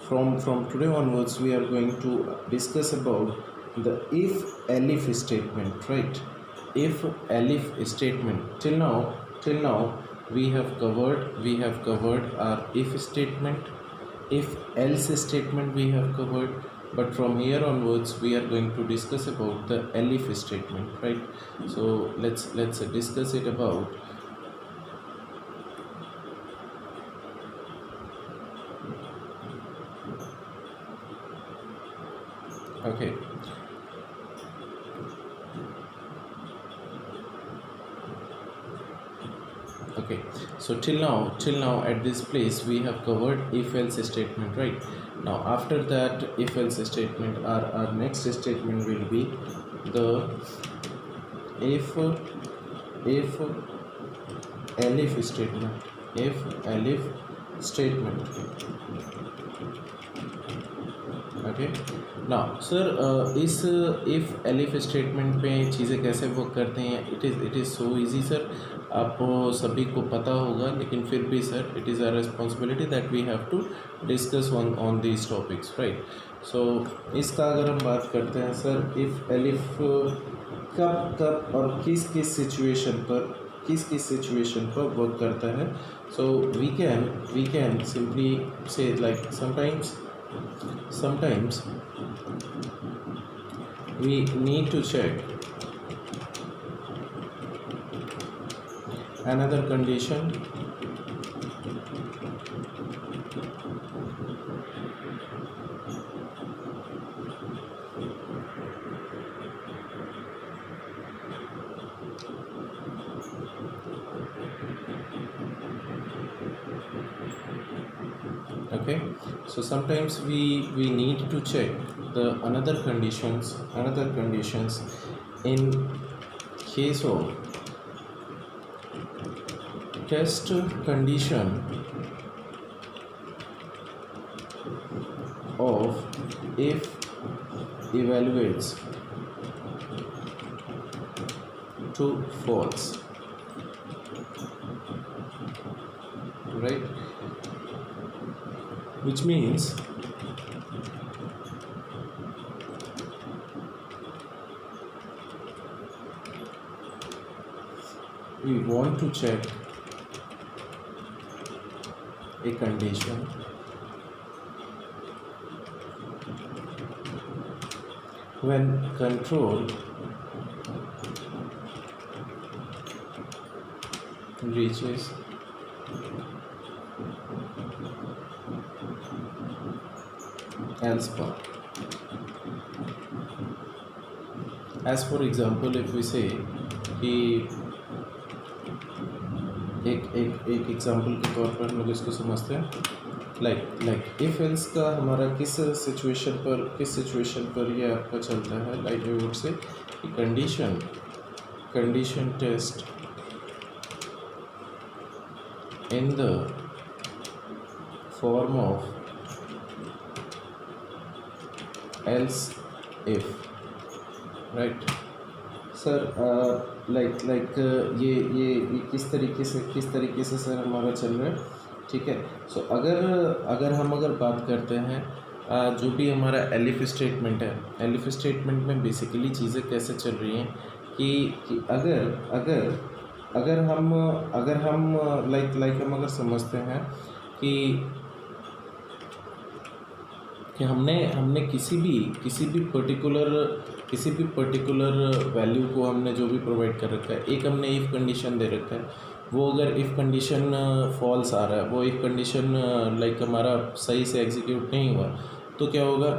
from today onwards we are going to discuss about the if elif statement, right? If elif statement, till now we have covered our if statement, if else statement we have covered, but from here onwards we are going to discuss about the elif statement, right? So let's discuss it about. Okay, okay. So till now at this place we have covered if else statement, right? Now after that if else statement, our next statement will be the if elif statement, if elif statement. Okay now sir इस if elif statement में चीज़ें कैसे work करते हैं? It is so easy sir, आप सभी को पता होगा, लेकिन फिर भी sir it is a responsibility that we have to discuss on these topics, right? So इसका अगर हम बात करते हैं सर, इफ़ एलिफ कब कब और किस किस सिचुएशन पर वर्क करता है? सो वी कैन सिंपली से like sometimes we need to check another condition. Okay, so sometimes we need to check the another conditions in case of test condition of if evaluates to false, right? Which means we want to check a condition when control reaches else part. As for example, if we say कि एक example के तौर पर हम लोग इसको समझते हैं, लाइक इफ एल्स का हमारा किस सिचुएशन पर ये आपका चलता है? Like we would say condition test in the form of else if, right? Sir like ये किस तरीके से सर हमारा चल रहा है, ठीक है? सो अगर बात करते हैं जो भी हमारा एलिफ स्टेटमेंट है, एलिफ स्टेटमेंट में बेसिकली चीज़ें कैसे चल रही हैं कि अगर हम लाइक हम अगर समझते हैं कि हमने किसी भी पर्टिकुलर वैल्यू को हमने जो भी प्रोवाइड कर रखा है, एक हमने इफ़ कंडीशन दे रखा है, वो अगर इफ़ कंडीशन फॉल्स आ रहा है, वो इफ़ कंडीशन लाइक हमारा सही से एग्जीक्यूट नहीं हुआ, तो क्या होगा?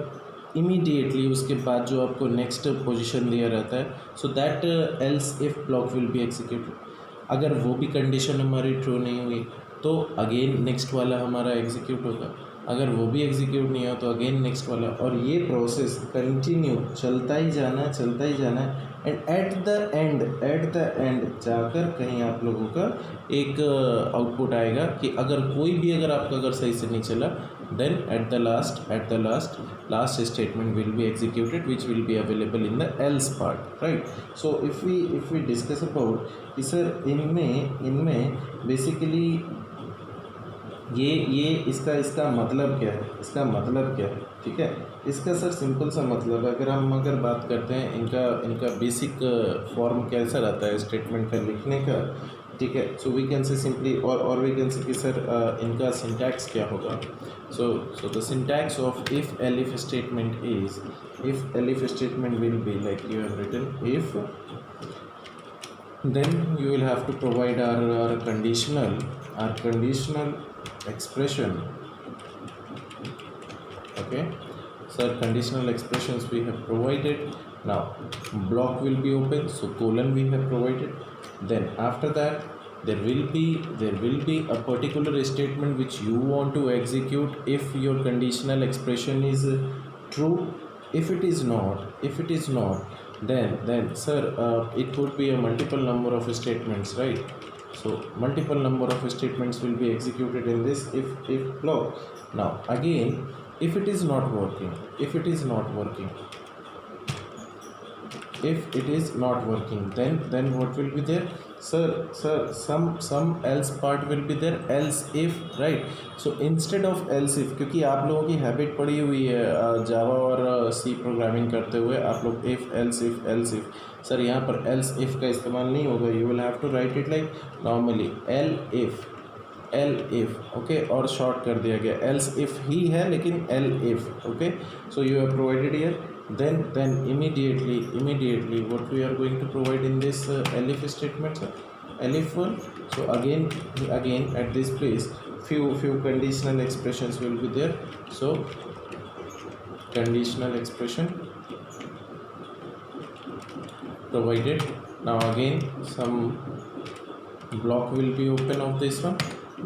इमीडिएटली उसके बाद जो आपको नेक्स्ट पोजीशन दिया रहता है, so that else if block will be executed. अगर वो भी कंडीशन हमारी ट्रू नहीं हुई तो अगेन नेक्स्ट वाला हमारा एग्जीक्यूट होगा, अगर वो भी एग्जीक्यूट नहीं हो तो अगेन नेक्स्ट वाला, और ये प्रोसेस कंटिन्यू चलता ही जाना है एंड एट द एंड जाकर कहीं आप लोगों का एक आउटपुट आएगा कि अगर आपका सही से नहीं चला, then at the last statement will be executed which will be available in the else part, right? So if we discuss about कि सर इनमें बेसिकली ये इसका मतलब क्या है, इसका मतलब क्या है, ठीक है। इसका सर सिंपल सा मतलब है, अगर बात करते हैं इनका बेसिक फॉर्म कैसा रहता है स्टेटमेंट का लिखने का, ठीक है। So we can say simply और वी कैन से कि सर इनका सिंटैक्स क्या होगा। So the syntax of if elif statement is, if elif statement will be like you have written if, then you will have to provide our conditional expression. Okay, so our conditional expressions we have provided. Now block will be open, so colon we have provided. Then after that there will be a particular statement which you want to execute if your conditional expression is true. If it is not, then sir it could be a multiple number of statements, right? So multiple number of statements will be executed in this if block. Now again, if it is not working, if it is not working, then what will be there, sir some else part will be there, else if, right? So instead of else if, क्योंकि आप लोगों की habit पड़ी हुई है जावा और सी programming करते हुए, आप लोग इफ एल्स इफ, सर यहाँ पर एल्स इफ का इस्तेमाल नहीं होगा। You will have to write it like normally el if, okay, और शॉर्ट कर दिया गया एल्स इफ ही है लेकिन el if, okay. So you have provided here, then immediately what we are going to provide in this elif statement, sir, elif one. So again at this place few conditional expressions will be there. So conditional expression provided. Now again some block will be open of this one.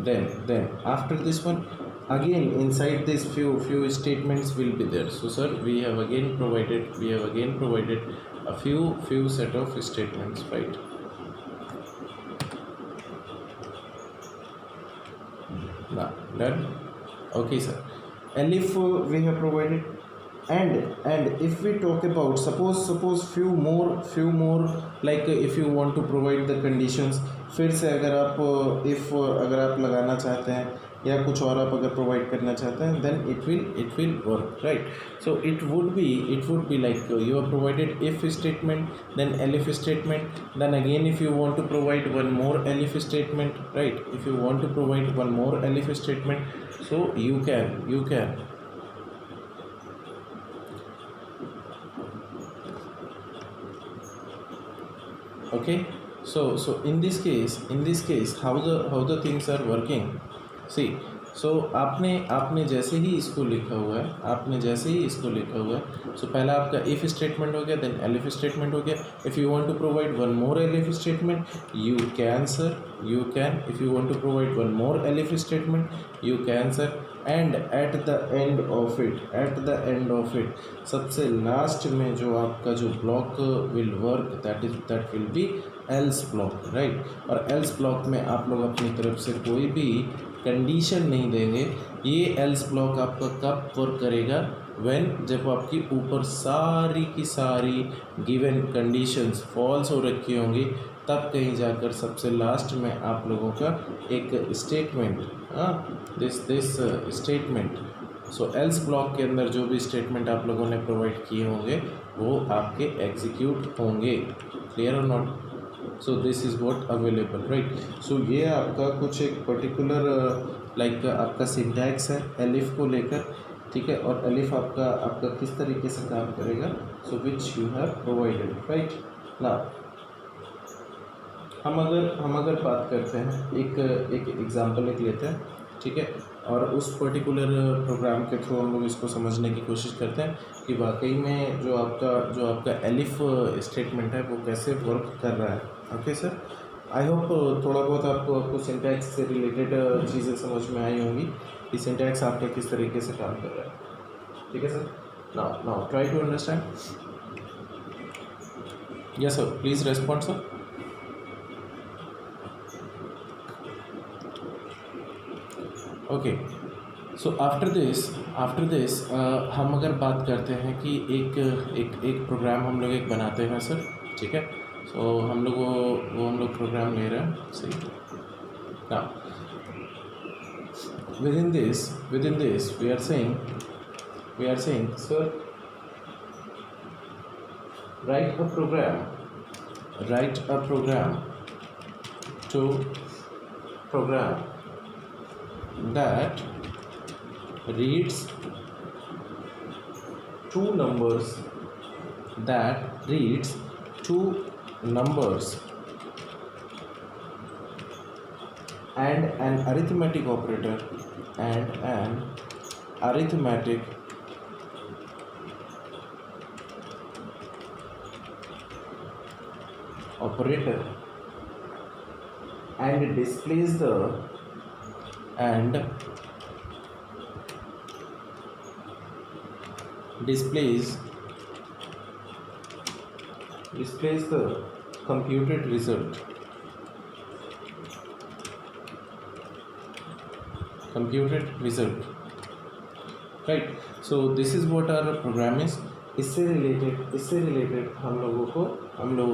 Then after this one, again inside this few statements will be there. So sir we have again provided a few set of statements, right? Now done. Okay sir, elif we have provided, and if we talk about suppose few more like if you want to provide the conditions, फिर से अगर आप if अगर आप लगाना चाहते हैं या कुछ और आप अगर प्रोवाइड करना चाहते हैं, then it will work, right? So it would be like you have provided if statement, then elif statement, then again if you want to provide one more elif statement, right? If you want to provide one more elif statement, so you can okay. So in this case how the things are working, see. सो आपने जैसे ही इसको लिखा हुआ है, सो पहला आपका if statement हो गया, देन एलिफ स्टेटमेंट हो गया। If you want to provide one more elif statement you can sir, you can. If you want to provide one more elif statement you can sir. And at the end of it सबसे last में जो आपका जो block will work, that will be else block, right? और else block में आप लोग अपनी तरफ से कोई भी कंडीशन नहीं देंगे। ये एल्स ब्लॉक आपका कब वर्क करेगा, व्हेन जब आपकी ऊपर सारी की सारी गिवन कंडीशंस फॉल्स हो रखी होंगी, तब कहीं जाकर सबसे लास्ट में आप लोगों का एक statement, this statement. So else block के अंदर जो भी स्टेटमेंट आप लोगों ने प्रोवाइड किए होंगे वो आपके एग्जीक्यूट होंगे। क्लियर और not? So this is what available, right? So ये आपका कुछ एक पर्टिकुलर लाइक आपका सिंटैक्स है एलिफ को लेकर, ठीक है? और एलिफ आपका किस तरीके से काम करेगा, so which you have provided, right? Now हम अगर बात करते हैं एक एग्जांपल लेते हैं, ठीक है? और उस पर्टिकुलर प्रोग्राम के थ्रू हम लोग इसको समझने की कोशिश करते हैं कि वाकई में जो आपका एलिफ स्टेटमेंट है वो कैसे वर्क कर रहा है। ओके सर, आई होप थोड़ा बहुत आपको सिंटैक्स से रिलेटेड चीज़ें समझ में आई होंगी कि सिंटैक्स आपका किस तरीके से काम कर रहा है। ठीक है sir, now try to understand. Yes sir, please respond sir. Okay, so after this हम अगर बात करते हैं कि एक प्रोग्राम हम लोग एक बनाते हैं सर, ठीक है? सो हम लोग प्रोग्राम ले रहे हैं, सही ना? within this we are saying sir, write a program to program that reads two numbers and an arithmetic operator and displays the computed result right. So this is what our program is. इससे related हम लोगों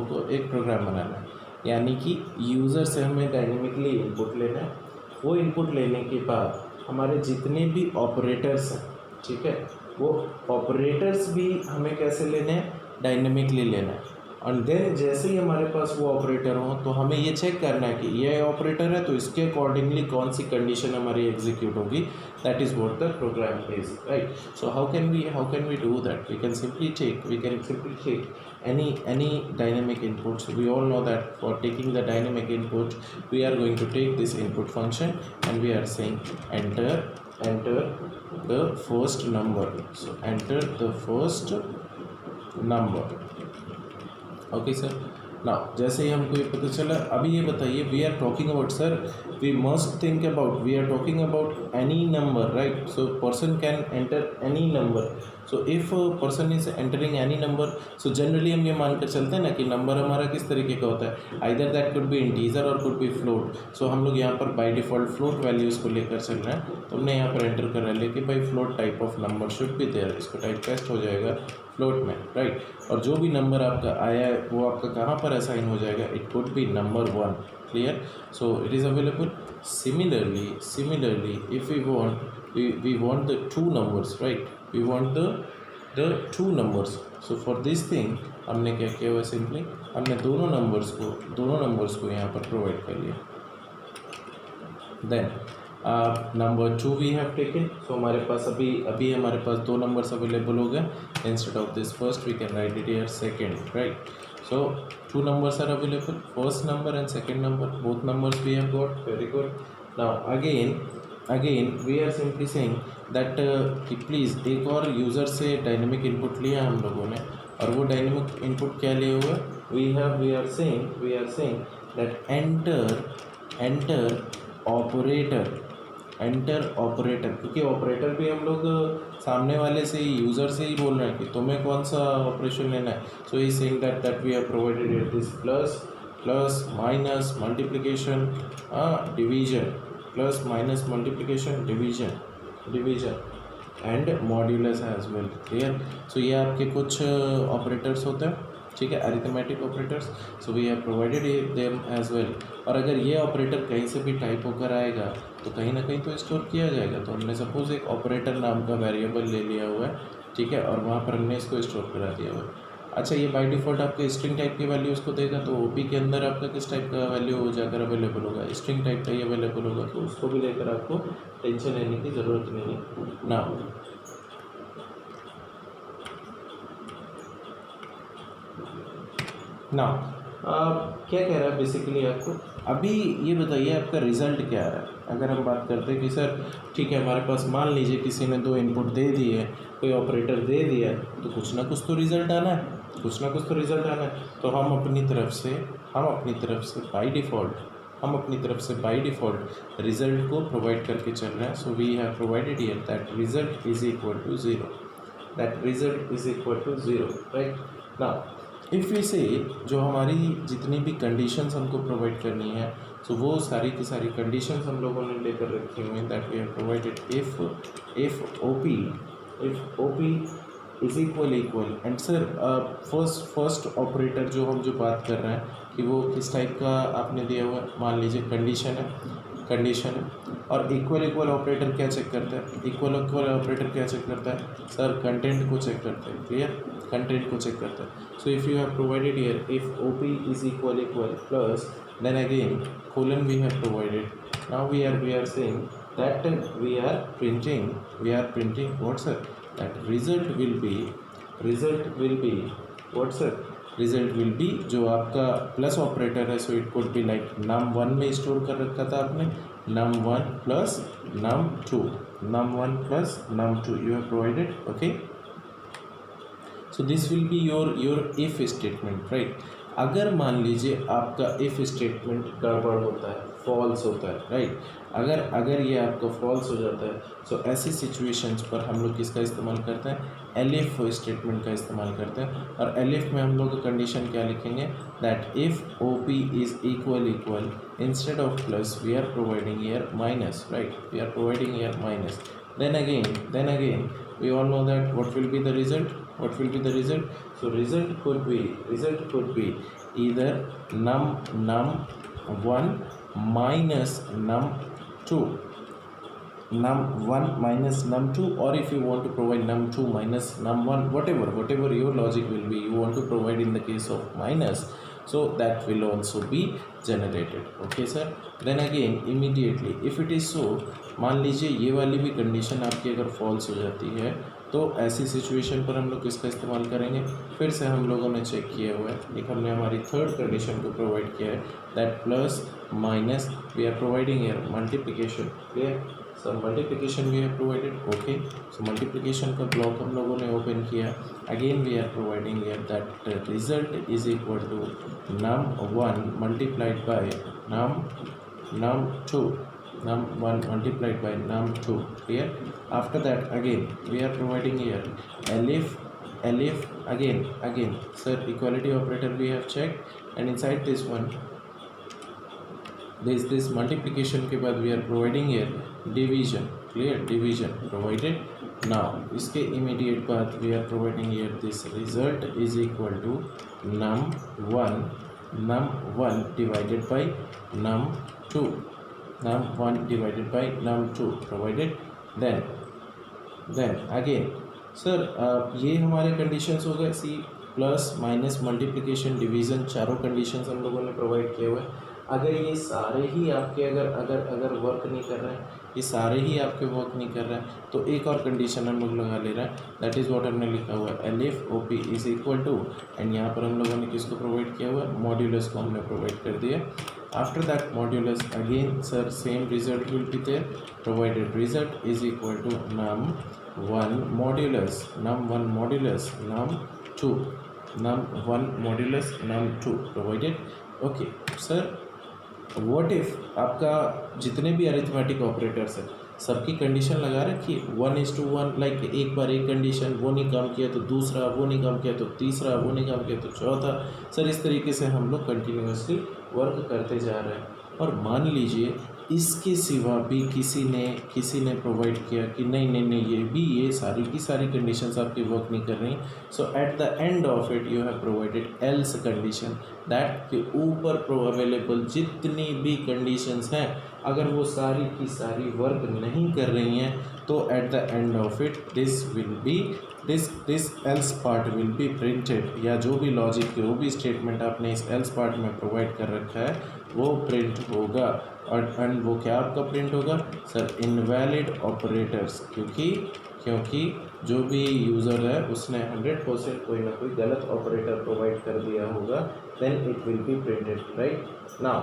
को एक programme बनाना है, यानी कि user से हमें डायनेमिकली इनपुट लेना है। वो इनपुट लेने के बाद हमारे जितने भी ऑपरेटर्स हैं, ठीक है, वो ऑपरेटर्स भी हमें कैसे लेने हैं, डायनेमिकली लेना है। और देन जैसे ही हमारे पास वो ऑपरेटर हो तो हमें ये चेक करना है कि ये ऑपरेटर है तो इसके अकॉर्डिंगली कौन सी कंडीशन हमारी एग्जीक्यूट होगी। That is what the program is, right. So how can we do that? We can simply take any dynamic inputs. We all know that for taking the dynamic input we are going to take this input function and we are saying enter the first number. So enter the first number. Okay sir. Now जैसे ही हमको ये पता चला, अभी ये बताइए, we are talking about sir, we must think about, we are talking about any number, right. So person can enter any number. So if person is entering any number, so generally हम ये मानकर चलते हैं ना कि number हमारा किस तरीके का होता है, either that could be integer और कुड बी फ्लोट। सो हम लोग यहाँ पर बाय डिफ़ॉल्ट फ्लोट वैल्यूज़ को लेकर चल रहे हैं, तो हमने यहाँ पर एंटर करा लिया कि भाई float type of number should be there. इसको टाइप टेस्ट हो जाएगा फ्लोट में, राइट। और जो भी नंबर आपका आया है वो आपका कहाँ पर असाइन हो जाएगा, it could be number 1, clear. So it is available. Similarly if we want the two numbers, right, we want the two numbers. So for this thing हमने क्या किया हुआ, सिंपली हमने दोनों नंबर्स को यहाँ पर प्रोवाइड कर लिया। Then number 2 we have taken. So हमारे पास अभी हमारे पास दो नंबर्स अवेलेबल हो गए। Instead of this first we can write it here second, right. So two numbers are available, first number and second number, both numbers we have got, very good. Now again we are simply saying that कि please एक और user से dynamic input लिया हम लोगों ने, और वो डायनेमिक इनपुट क्या लिए हुआ, we are saying that enter operator, क्योंकि ऑपरेटर भी हम लोग सामने वाले से ही, यूज़र से ही बोल रहे हैं कि तुम्हें कौन सा ऑपरेशन लेना है। So he saying that we have provided it this plus minus multiplication division, plus minus multiplication division and modulus as well, clear. So ये आपके कुछ ऑपरेटर्स होते हैं, ठीक है, arithmetic operators. So we have provided them as well. और अगर ये ऑपरेटर कहीं से भी टाइप होकर आएगा तो कहीं ना कहीं तो स्टोर किया जाएगा। तो हमने सपोज एक ऑपरेटर नाम का वेरिएबल ले लिया हुआ है, ठीक है, और वहाँ पर हमने इसको स्टोर करा दिया हुआ है। अच्छा, ये बाय डिफ़ॉल्ट आपके स्ट्रिंग टाइप की वैल्यू उसको देगा, तो ओपी के अंदर आपका किस टाइप का वैल्यू जाकर अवेलेबल होगा, स्ट्रिंग टाइप का ही अवेलेबल होगा। तो उसको भी लेकर आपको टेंशन लेने की ज़रूरत नहीं है ना। क्या कह रहा है बेसिकली आपको, अभी ये बताइए आपका रिज़ल्ट क्या आ रहा है। अगर हम बात करते हैं कि सर ठीक है, हमारे पास मान लीजिए किसी ने दो इनपुट दे दिए, कोई ऑपरेटर दे दिया, तो कुछ ना कुछ तो रिज़ल्ट आना है। तो हम अपनी तरफ से बाय डिफ़ॉल्ट रिज़ल्ट को प्रोवाइड करके चल रहे हैं। So we have provided here that result is equal to zero, right. Now if we say जो हमारी जितनी भी कंडीशंस हमको प्रोवाइड करनी है, सो वो सारी की सारी कंडीशंस हम लोगों ने लेकर रखी हुई हैं। That we have provided if OP is equal and sir first operator जो बात कर रहे हैं कि वो किस टाइप का आपने दिया हुआ है, मान लीजिए कंडीशन है। कंडीशन है। और इक्वल इक्वल ऑपरेटर क्या चेक करता है, इक्वल इक्वल ऑपरेटर क्या चेक करता है सर, कंटेंट को चेक करता है, क्लियर, कंटेंट को चेक करता है। So if you have provided here if OP is equal equal plus then again colon we have provided, now we are saying that we are printing what sir, that result will be what sir, result will be जो आपका plus operator है, so it could be like num1 में store कर रखा था आपने, num1 plus num2, num1 plus num2 you have provided, okay. So this will be your if statement, right. अगर मान लीजिए आपका इफ स्टेटमेंट गड़बड़ होता है, फॉल्स होता है, राइट, अगर ये आपका फॉल्स हो जाता है, सो ऐसी सिचुएशंस पर हम लोग किसका इस्तेमाल करते हैं, एलिफ स्टेटमेंट का इस्तेमाल करते हैं। और एलिफ में हम लोग कंडीशन क्या लिखेंगे, that if OP is equal instead of plus we are providing here minus, right, we are providing here minus, then again we all know that what will be the result, so result could be either num1 minus num2, num1 minus num2, or if you want to provide num2 minus num1, whatever your logic will be, you want to provide in the case of minus, so that will also be generated, okay sir। then again immediately if it is so, मान लीजिए ये वाली भी condition आपकी अगर false हो जाती है, तो ऐसी सिचुएशन पर हम लोग किसका इस्तेमाल करेंगे, फिर से हम लोगों ने चेक किया हुआ है, एक हमने हमारी थर्ड कंडीशन को प्रोवाइड किया है, that plus minus we are providing here multiplication, clear, so multiplication we have provided, okay. So multiplication का ब्लॉक हम लोगों ने ओपन किया, again we are providing here that result is equal to num1 multiplied by num2, num1 multiplied by num2, clear। after that again we are providing here elif again sir, equality operator we have checked, and inside this one this multiplication के बाद we are providing here division, clear, division provided। now इसके immediate बाद we are providing here this result is equal to num1 divided by num2, num1 divided by num2 provided। then again sir ये हमारे conditions हो गए, see plus minus multiplication division, चारों conditions हम लोगों ने प्रोवाइड किए हुए हैं। अगर ये सारे ही आपके अगर वर्क नहीं कर रहे हैं, ये सारे ही आपके वर्क नहीं कर रहे हैं, तो एक और कंडीशन हम लोग लगा ले रहे हैं, दैट इज़ व्हाट हमने लिखा हुआ है, elif OP is equal to, and यहाँ पर हम लोगों ने किसको प्रोवाइड किया हुआ है, मॉड्यूलस को हमने प्रोवाइड कर दिया। After that modulus again sir same result will be there, provided result is equal to num1 modulus num2, num1 modulus num2 provided, okay. Sir what if आपका जितने भी अरिथमेटिक ऑपरेटर्स हैं सबकी कंडीशन लगा रखी 1:1, लाइक एक बार एक कंडीशन, वो नहीं काम किया तो दूसरा, वो नहीं काम किया तो तीसरा, वो नहीं काम किया तो चौथा, सर इस तरीके से हम लोग कंटिन्यूसली वर्क करते जा रहे हैं। और मान लीजिए इसके सिवा भी किसी ने प्रोवाइड किया कि नहीं ये सारी की सारी कंडीशंस आपकी वर्क नहीं कर रही, so at the end of it you have provided else condition, that के ऊपर अवेलेबल जितनी भी कंडीशंस हैं अगर वो सारी की सारी वर्क नहीं कर रही हैं, तो eight the end of it this else part will be printed, या जो भी लॉजिक जो भी स्टेटमेंट आपने इस एल्स पार्ट में प्रोवाइड कर रखा है वो प्रिंट होगा। और एंड वो क्या आपका प्रिंट होगा सर, इनवैलिड ऑपरेटर्स, क्योंकि जो भी यूज़र है उसने 100% कोई ना कोई गलत ऑपरेटर प्रोवाइड कर दिया होगा, then it will be printed, right. Now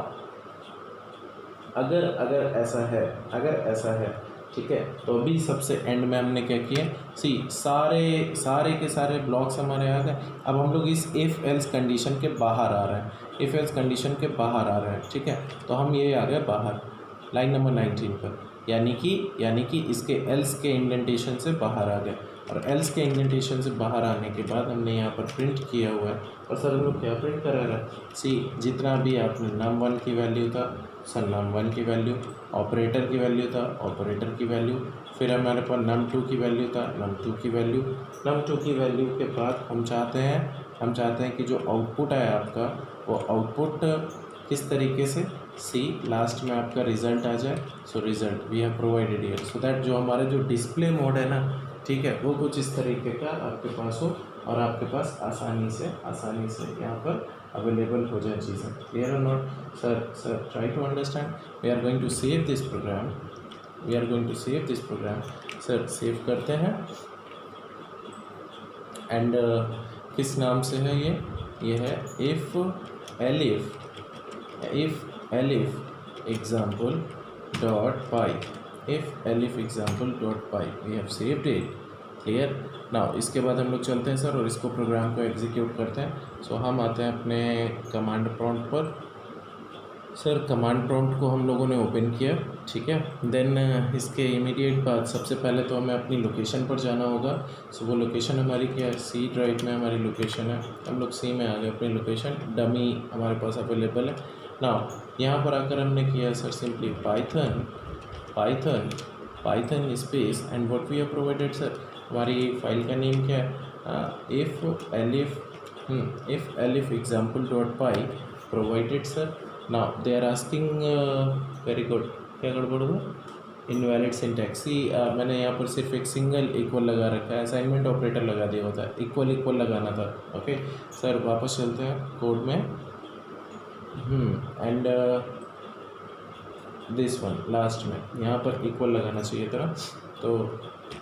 अगर ऐसा है ठीक है, तो अभी सबसे एंड में हमने क्या किया, सी सारे के सारे ब्लॉक्स हमारे आ गए। अब हम लोग इस इफ़ एल्स कंडीशन के बाहर आ रहे हैं, इफ़ एल्स कंडीशन के बाहर आ रहे हैं, ठीक है, तो हम ये आ गए बाहर लाइन नंबर 19 पर, यानी कि इसके एल्स के इंडेंटेशन से बाहर आ गए। और एल्स के इंडेंटेशन से बाहर आने के बाद हमने यहाँ पर प्रिंट किया हुआ है, और सर हम लोग क्या प्रिंट करा रहे हैं, सी जितना भी आपने num1 की वैल्यू था सर num1 की वैल्यू, ऑपरेटर की वैल्यू था ऑपरेटर की वैल्यू, फिर हमारे पास num2 की वैल्यू था num2 की वैल्यू, num2 की वैल्यू के बाद हम चाहते हैं कि जो आउटपुट है आपका वो आउटपुट किस तरीके से, सी लास्ट में आपका रिजल्ट आ जाए, so result we have provided here, so that जो हमारा जो डिस्प्ले मोड है ना, ठीक है, वो कुछ इस तरीके का आपके पास हो और आपके पास आसानी से यहाँ पर अवेलेबल हो जाए चीज़ें। क्लियर और not? Sir try to understand. We are going to save this program, sir save करते हैं। एंड किस नाम से है ये है if elif example dot py, we have saved it. Clear? Now इसके बाद हम लोग चलते हैं सर और इसको प्रोग्राम को एग्जीक्यूट करते हैं। सो हम आते हैं अपने कमांड प्रॉम्प्ट पर। सर कमांड प्रॉम्प्ट को हम लोगों ने ओपन किया, ठीक है। देन इसके इमीडिएट बाद सबसे पहले तो हमें अपनी लोकेशन पर जाना होगा। सो वो लोकेशन हमारी क्या है, सी ड्राइव में हमारी लोकेशन है। हम लोग सी में आ गए, अपनी लोकेशन डमी हमारे पास अवेलेबल है। नाउ यहाँ पर आकर हमने किया sir simply Python space and what we have provided sir, हमारी फाइल का नेम क्या है, if elif example dot py provided sir. Now they are asking, very good, क्या गड़बड़ हुआ, इनवैलिड सिंटैक्स। सी मैंने यहाँ पर सिर्फ एक सिंगल इक्वल लगा रखा है, असाइनमेंट ऑपरेटर लगा दिया होता है, इक्वल लगाना था। ओके सर वापस चलते हैं कोड में। एंड दिस वन लास्ट में यहाँ पर इक्वल लगाना चाहिए था, तो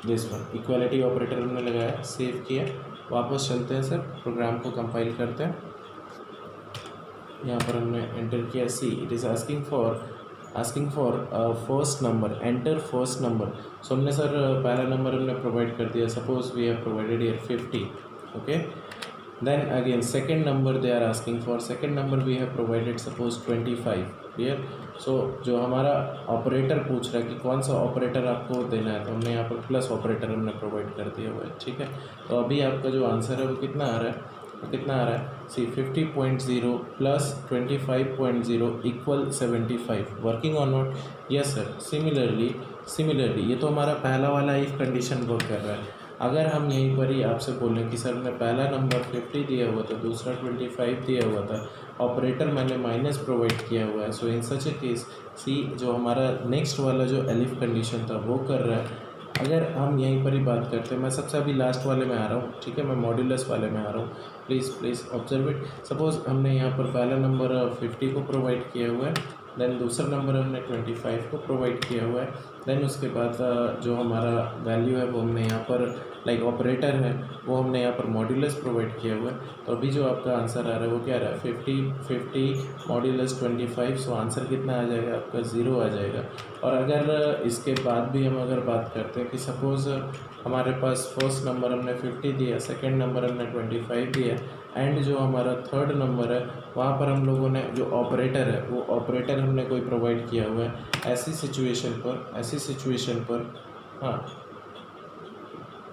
दिस वन इक्वालिटी ऑपरेटर हमने लगाया, सेव किया। वापस चलते हैं सर, प्रोग्राम को कंपाइल करते हैं। यहाँ पर हमने एंटर किया C, it is asking for first number, enter first number. So हमने सर पहला नंबर हमने प्रोवाइड कर दिया, suppose we have provided here 50। Okay then again second number they are asking for, second number we have provided suppose 25। Clear? So जो हमारा operator पूछ रहा है कि कौन सा ऑपरेटर आपको देना है, तो हमने यहाँ पर प्लस ऑपरेटर हमने प्रोवाइड कर दिया हुआ है, ठीक है। तो अभी आपका जो आंसर है वो कितना आ रहा है, सी 50.0 plus 25.0 equal 75, working on not? Yes sir. Similarly ये तो हमारा पहला वाला इफ कंडीशन वर्क कर रहा है। अगर हम यहीं पर ही आपसे बोलें कि सर मैं पहला नंबर 50 दिया हुआ था, दूसरा 25 दिया हुआ था, ऑपरेटर मैंने माइनस प्रोवाइड किया हुआ है, सो इन सच ए केस सी जो हमारा नेक्स्ट वाला जो एलिफ कंडीशन था वो कर रहा है। अगर हम यहीं पर ही बात करते हैं, मैं सबसे अभी लास्ट वाले में आ रहा हूँ, ठीक है, मैं मॉड्यूलस वाले में आ रहा हूँ, प्लीज़ ऑब्जर्व इट। सपोज हमने यहाँ पर पहला नंबर 50 को प्रोवाइड किया हुआ है, देन दूसरा नंबर हमने 25 को प्रोवाइड किया हुआ है, देन उसके बाद जो हमारा वैल्यू है वो हमने यहाँ पर लाइक ऑपरेटर है वो हमने यहाँ पर मॉड्यूलस प्रोवाइड किया हुआ है। तो अभी जो आपका आंसर आ रहा है वो क्या आ रहा है, 50 मॉड्यूलस 25, सो आंसर कितना आ जाएगा आपका, 0 आ जाएगा। और अगर इसके बाद भी हम अगर बात करते हैं कि सपोज़ हमारे पास फर्स्ट नंबर हमने 50 दिया, सेकंड नंबर हमने 25 दिया, एंड जो हमारा थर्ड नंबर है वहाँ पर हम लोगों ने जो ऑपरेटर है वो ऑपरेटर हमने कोई प्रोवाइड किया हुआ है। ऐसी सिचुएशन पर हाँ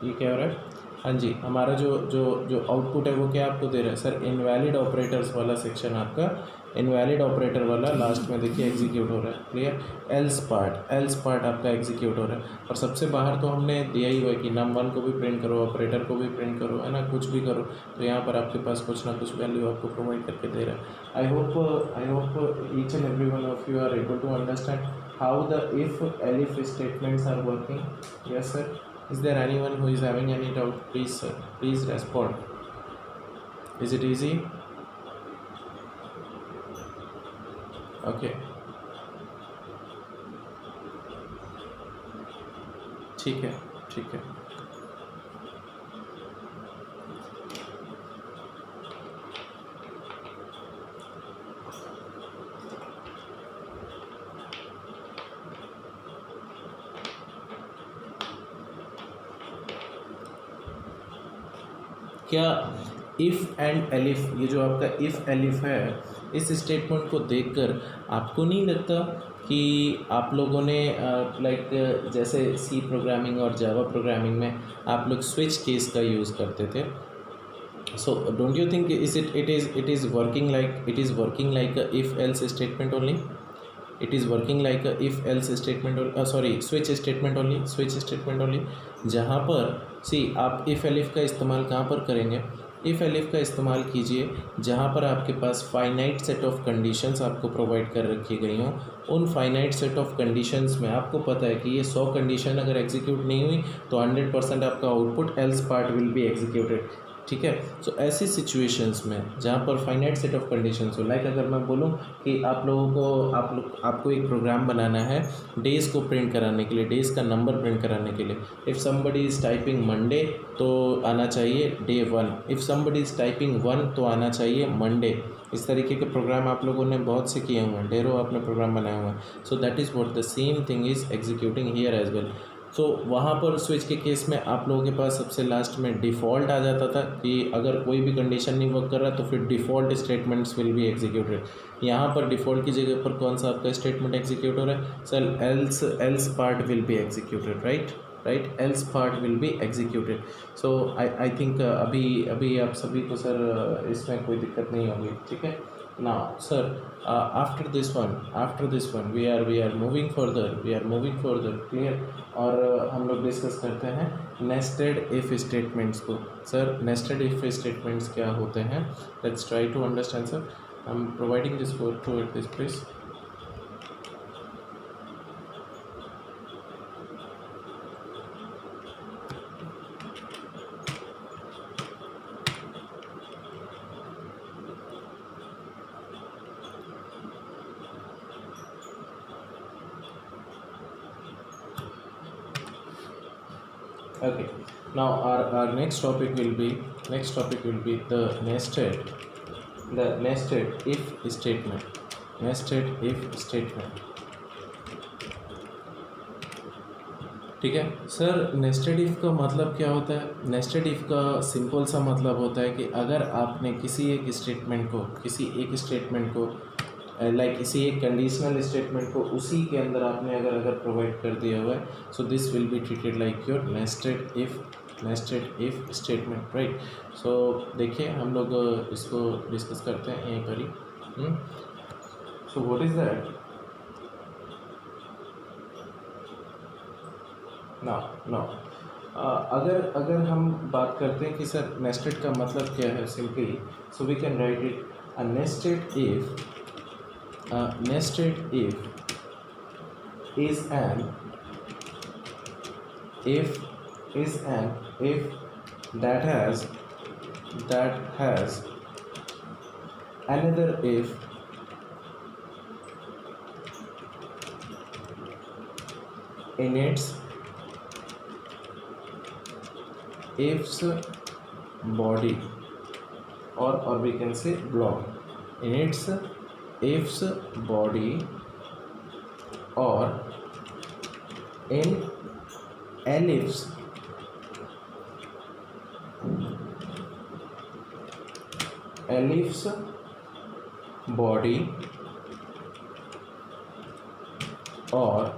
ये क्या हो रहा है, हाँ जी, हमारा जो आउटपुट है वो क्या आपको दे रहा है सर, इनवैलिड ऑपरेटर्स वाला सेक्शन आपका, इनवैलिड ऑपरेटर वाला लास्ट में देखिए एग्जीक्यूट हो रहा है। क्लियर? एल्स पार्ट आपका एग्जीक्यूट हो रहा है। और सबसे बाहर तो हमने दिया ही हुआ है कि num1 को भी प्रिंट करो, ऑपरेटर को भी प्रिंट करो, है ना, कुछ भी करो, तो यहाँ पर आपके पास कुछ ना कुछ वैल्यू आपको प्रोवाइड करके दे रहा है। I hope each and every one of you are able to understand how the if elif statements are working. Yes sir. Is there anyone who is having any doubt? Please sir, please respond. Is it easy? Okay. ठीक है। क्या if and elif, ये जो आपका if elif है, इस statement को देखकर आपको नहीं लगता कि आप लोगों ने लाइक जैसे सी प्रोग्रामिंग और जावा प्रोग्रामिंग में आप लोग स्विच केस का यूज़ करते थे, so don't you think it is working like a if else statement only? It is working like a if else statement, sorry switch statement only, जहाँ पर सी आप इफ़ एलिफ का इस्तेमाल कहाँ पर करेंगे, इफ़ एलिफ का इस्तेमाल कीजिए जहाँ पर आपके पास फाइनाइट सेट ऑफ कंडीशंस आपको प्रोवाइड कर रखी गई हों। उन फाइनाइट सेट ऑफ कंडीशंस में आपको पता है कि ये 100 कंडीशन अगर एग्जीक्यूट नहीं हुई तो 100% आपका output else part will be executed. ठीक है। सो ऐसी सिचुएशंस में जहाँ पर फाइनाइट सेट ऑफ कंडीशंस हो, लाइक अगर मैं बोलूँ कि आप लोगों को आपको एक प्रोग्राम बनाना है डेज़ को प्रिंट कराने के लिए, डेज़ का नंबर प्रिंट कराने के लिए। If somebody is typing Monday तो आना चाहिए day 1, if somebody is typing 1 तो आना चाहिए मंडे। इस तरीके के प्रोग्राम आप लोगों ने बहुत से किए हुए हैं, ढेरों आपने प्रोग्राम बनाए हुए हैं। So that is what the same thing is executing here as well. So वहाँ पर स्विच के केस में आप लोगों के पास सबसे लास्ट में डिफ़ॉल्ट आ जाता था कि अगर कोई भी कंडीशन नहीं वर्क कर रहा तो फिर default statements will be executed. यहाँ पर डिफ़ॉल्ट की जगह पर कौन सा आपका स्टेटमेंट एग्जीक्यूट हो रहा है? Sir else part will be executed, right, else part will be executed. So I think अभी आप सभी को सर इसमें कोई दिक्कत नहीं होगी। ठीक है। Now, sir, after this one, we are moving further, clear? और हम लोग डिस्कस करते हैं नेस्टेड इफ स्टेटमेंट्स को। सर नेस्टेड इफ स्टेटमेंट्स क्या होते हैं? Let's try to understand sir. I am providing this code to this please. Okay. Now our next topic will be the nested if statement. Nested if statement. ठीक है sir. Nested if का मतलब क्या होता है? नेस्टेड इफ़ का simple सा मतलब होता है कि अगर आपने किसी एक स्टेटमेंट को लाइक किसी एक कंडीशनल स्टेटमेंट को उसी के अंदर आपने अगर प्रोवाइड कर दिया हुआ है, so this will be treated like your nested if statement, right. So देखिए हम लोग इसको डिस्कस करते हैं यहीं पर ही। So what is that? ना अगर हम बात करते हैं कि सर नेस्टेड का मतलब क्या है, simply so we can write it a nested if is an if that has another if in its if's body, or we can say block in its if's body or in elif's body or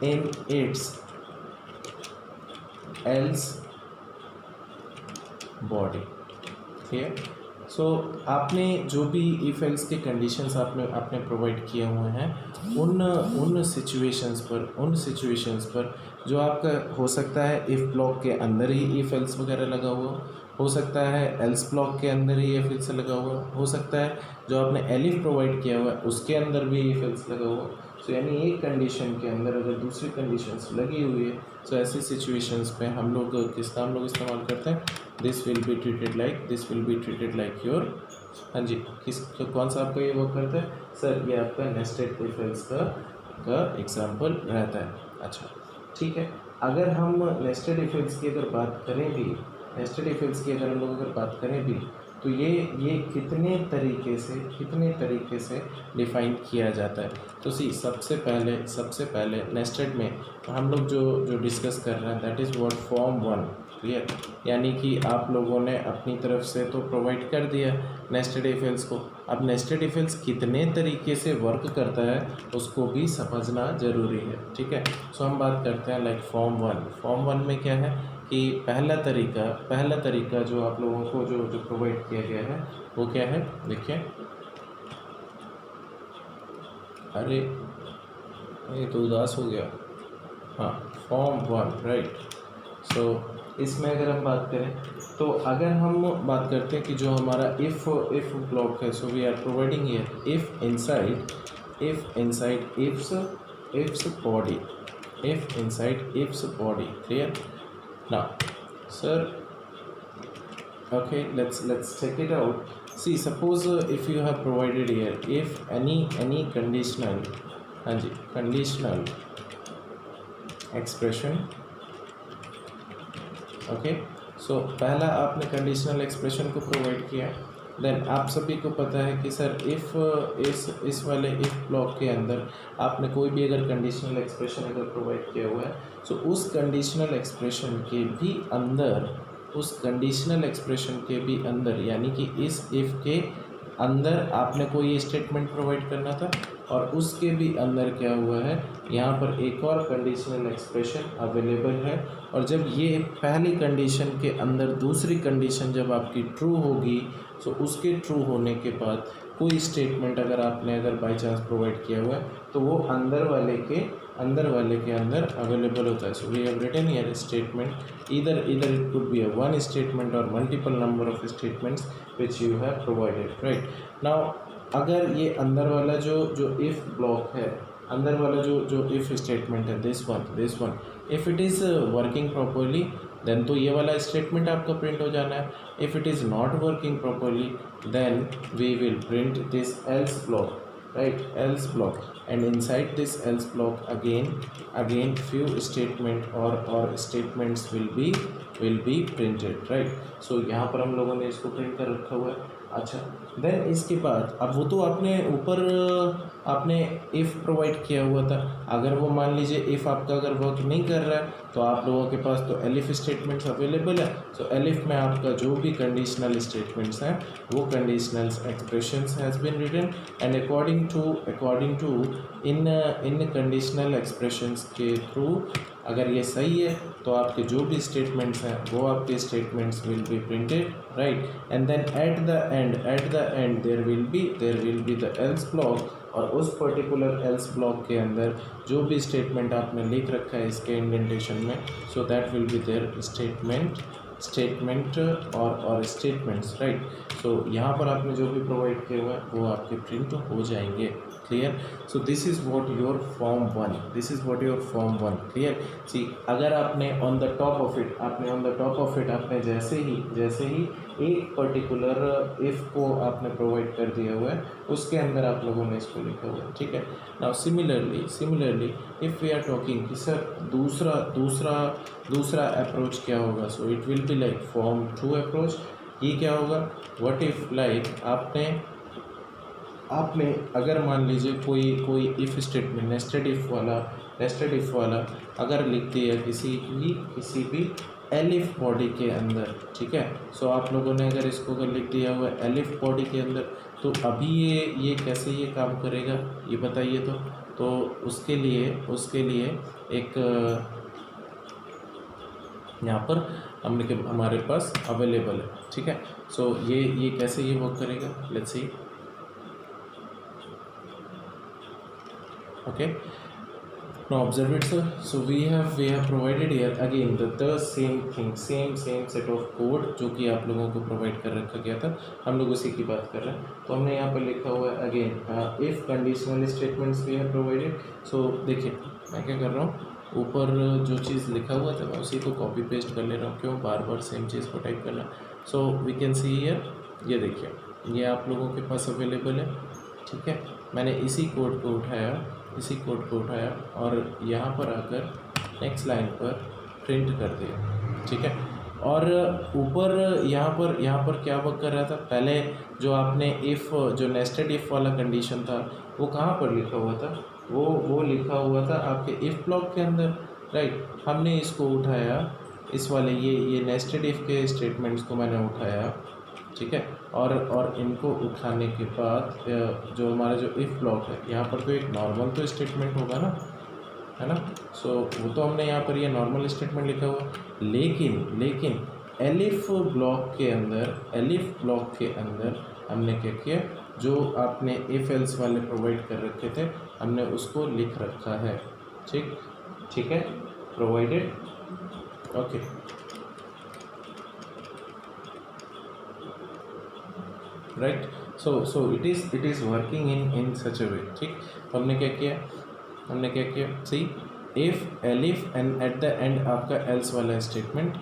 in its else body। ठीक है। सो आपने जो भी if else के conditions आपने provide किए हुए हैं उन सिचुएशंस पर जो आपका हो सकता है इफ़ ब्लॉक के अंदर ही इफ़ एल्स वगैरह लगा हुआ हो सकता है एल्स ब्लॉक के अंदर ही इफ़ एल्स लगा हुआ हो सकता है जो आपने एलिफ प्रोवाइड किया हुआ है उसके अंदर भी इफ़ एल्स लगा हुआ। सो यानी एक कंडीशन के अंदर अगर दूसरी कंडीशंस लगी हुई है, सो ऐसी सिचुएशंस पे हम लोग किसका इस्तेमाल करते हैं? This will be treated like your, हाँ जी, कौन सा आपका ये वर्क करता है? सर ये आपका नेस्टेड इफ एल्स का एग्जाम्पल रहता है। अच्छा ठीक है। अगर हम नेस्टेड इफ एल्स की अगर बात करें भी तो ये कितने तरीके से डिफ़ाइन किया जाता है? तो सबसे पहले नेस्टेड में हम लोग जो डिस्कस कर रहे हैं that is what form 1, clear. यानी कि आप लोगों ने अपनी तरफ से तो प्रोवाइड कर दिया नेस्टेड इफ एल्स को, अब नेस्टेड इफ एल्स कितने तरीके से वर्क करता है उसको भी समझना ज़रूरी है। ठीक है। सो हम बात करते हैं लाइक फॉर्म 1 में क्या है कि पहला तरीका जो आप लोगों को जो प्रोवाइड किया गया है वो क्या है? देखिए, अरे ये तो उदास हो गया। हाँ, फॉर्म 1, राइट। सो इसमें अगर हम बात करें तो अगर हम बात करते हैं कि जो हमारा इफ़ ब्लॉक है, so we are providing here if inside if's body, if inside if's body, clear now sir. Okay, let's check it out. See, suppose if you have provided here, if any conditional, हाँ जी, conditional expression. Okay, सो पहला आपने conditional expression को provide किया. Then आप सभी को पता है कि सर इफ़ इस वाले इफ़ ब्लॉक के अंदर आपने कोई भी अगर कंडीशनल एक्सप्रेशन अगर प्रोवाइड किया हुआ है, सो उस कंडीशनल एक्सप्रेशन के भी अंदर, उस कंडीशनल एक्सप्रेशन के भी अंदर, यानी कि इस इफ़ के अंदर आपने कोई स्टेटमेंट प्रोवाइड करना था, और उसके भी अंदर क्या हुआ है, यहाँ पर एक और कंडीशनल एक्सप्रेशन अवेलेबल है. और जब ये पहली कंडीशन के अंदर दूसरी कंडीशन जब आपकी ट्रू होगी, तो उसके ट्रू होने के बाद कोई स्टेटमेंट अगर आपने अगर बाई चांस प्रोवाइड किया हुआ है, तो वो अंदर वाले के अंदर अवेलेबल होता है. So we have written here statement, इधर it could be a one statement और multiple number of statements which you have provided, right. Now अगर ये अंदर वाला जो इफ़ ब्लॉक है, अंदर वाला जो इफ़ स्टेटमेंट है, this one if it is working properly, then तो ये वाला स्टेटमेंट आपका प्रिंट हो जाना है. If it is not working properly, then we will print this else block, right, else block, and inside this else block again few statement or statements will be printed, right. so यहाँ पर हम लोगों ने इसको print कर रखा हुआ है. अच्छा, देन इसके बाद अब वो तो आपने ऊपर आपने इफ़ प्रोवाइड किया हुआ था. अगर वो मान लीजिए इफ़ आपका अगर वर्क नहीं कर रहा है, तो आप लोगों के पास तो एलिफ स्टेटमेंट्स अवेलेबल है. सो एलिफ में आपका जो भी कंडीशनल स्टेटमेंट्स हैं, वो conditional expressions has been written, and according to इन कंडीशनल एक्सप्रेशंस के थ्रू अगर ये सही है, तो आपके जो भी स्टेटमेंट्स हैं वो आपके statements will be printed, right. And then at the end there will be the else block, और उस पर्टिकुलर एल्स ब्लॉक के अंदर जो भी स्टेटमेंट आपने लिख रखा है इसके इंडेंटेशन में, so that will be there statement और स्टेटमेंट्स, राइट. सो यहाँ पर आपने जो भी प्रोवाइड किया हुआ है वो आपके प्रिंट हो जाएंगे, clear. So this is what your form one, clear. See, अगर आपने on the top of it आपने जैसे ही एक पर्टिकुलर इफ़ को आपने प्रोवाइड कर दिया हुआ है, उसके अंदर आप लोगों ने इसको लिखा हुआ है, ठीक है. Now similarly if we are talking कि सर दूसरा अप्रोच क्या होगा, so it will be like form 2 approach. ये क्या होगा, व्हाट इफ़ लाइक आपने अगर मान लीजिए कोई इफ़ स्टेटमेंट नेस्टेड इफ़ वाला अगर लिख दिया किसी भी एलिफ बॉडी के अंदर, ठीक है. सो आप लोगों ने अगर इसको अगर लिख दिया हुआ है एलिफ बॉडी के अंदर, तो अभी ये कैसे ये काम करेगा, ये बताइए. तो उसके लिए एक यहाँ पर हमारे पास अवेलेबल है, ठीक है. सो ये कैसे ये वर्क करेगा, let's see. Okay, now observe it, sir. So we have provided here again the same thing, same set of code जो कि आप लोगों को प्रोवाइड कर रखा गया था. हम लोग उसी की बात कर रहे हैं. तो हमने यहाँ पर लिखा हुआ है again if conditional statements we have provided. So देखिए मैं क्या कर रहा हूँ, ऊपर जो चीज़ लिखा हुआ था मैं उसी को कॉपी पेस्ट कर ले रहा हूँ. क्यों बार बार सेम चीज़ को टाइप करना. So we can see here, ये देखिए ये आप लोगों के पास अवेलेबल है, ठीक है. मैंने इसी कोड को उठाया और यहाँ पर आकर नेक्स्ट लाइन पर प्रिंट कर दिया, ठीक है. और ऊपर यहाँ पर क्या वर्क कर रहा था, पहले जो आपने जो नेस्टेड इफ़ वाला कंडीशन था वो कहाँ पर लिखा हुआ था, वो लिखा हुआ था आपके इफ़ ब्लॉक के अंदर, राइट. हमने इसको उठाया, इस वाले ये नेस्टेड इफ़ के स्टेटमेंट्स को मैंने उठाया, ठीक है. और इनको उठाने के बाद जो हमारा जो इफ़ ब्लॉक है, यहाँ पर तो एक नॉर्मल तो स्टेटमेंट होगा ना, है ना. सो वो तो हमने यहाँ पर ये नॉर्मल स्टेटमेंट लिखा हुआ, लेकिन एलिफ ब्लॉक के अंदर हमने क्या किया, जो आपने इफ़ एल्स वाले प्रोवाइड कर रखे थे हमने उसको लिख रखा है, ठीक है. Provided okay right. So it is working in such a way. ठीक. तो हमने क्या किया see if elif and at the end आपका एल्स वाला स्टेटमेंट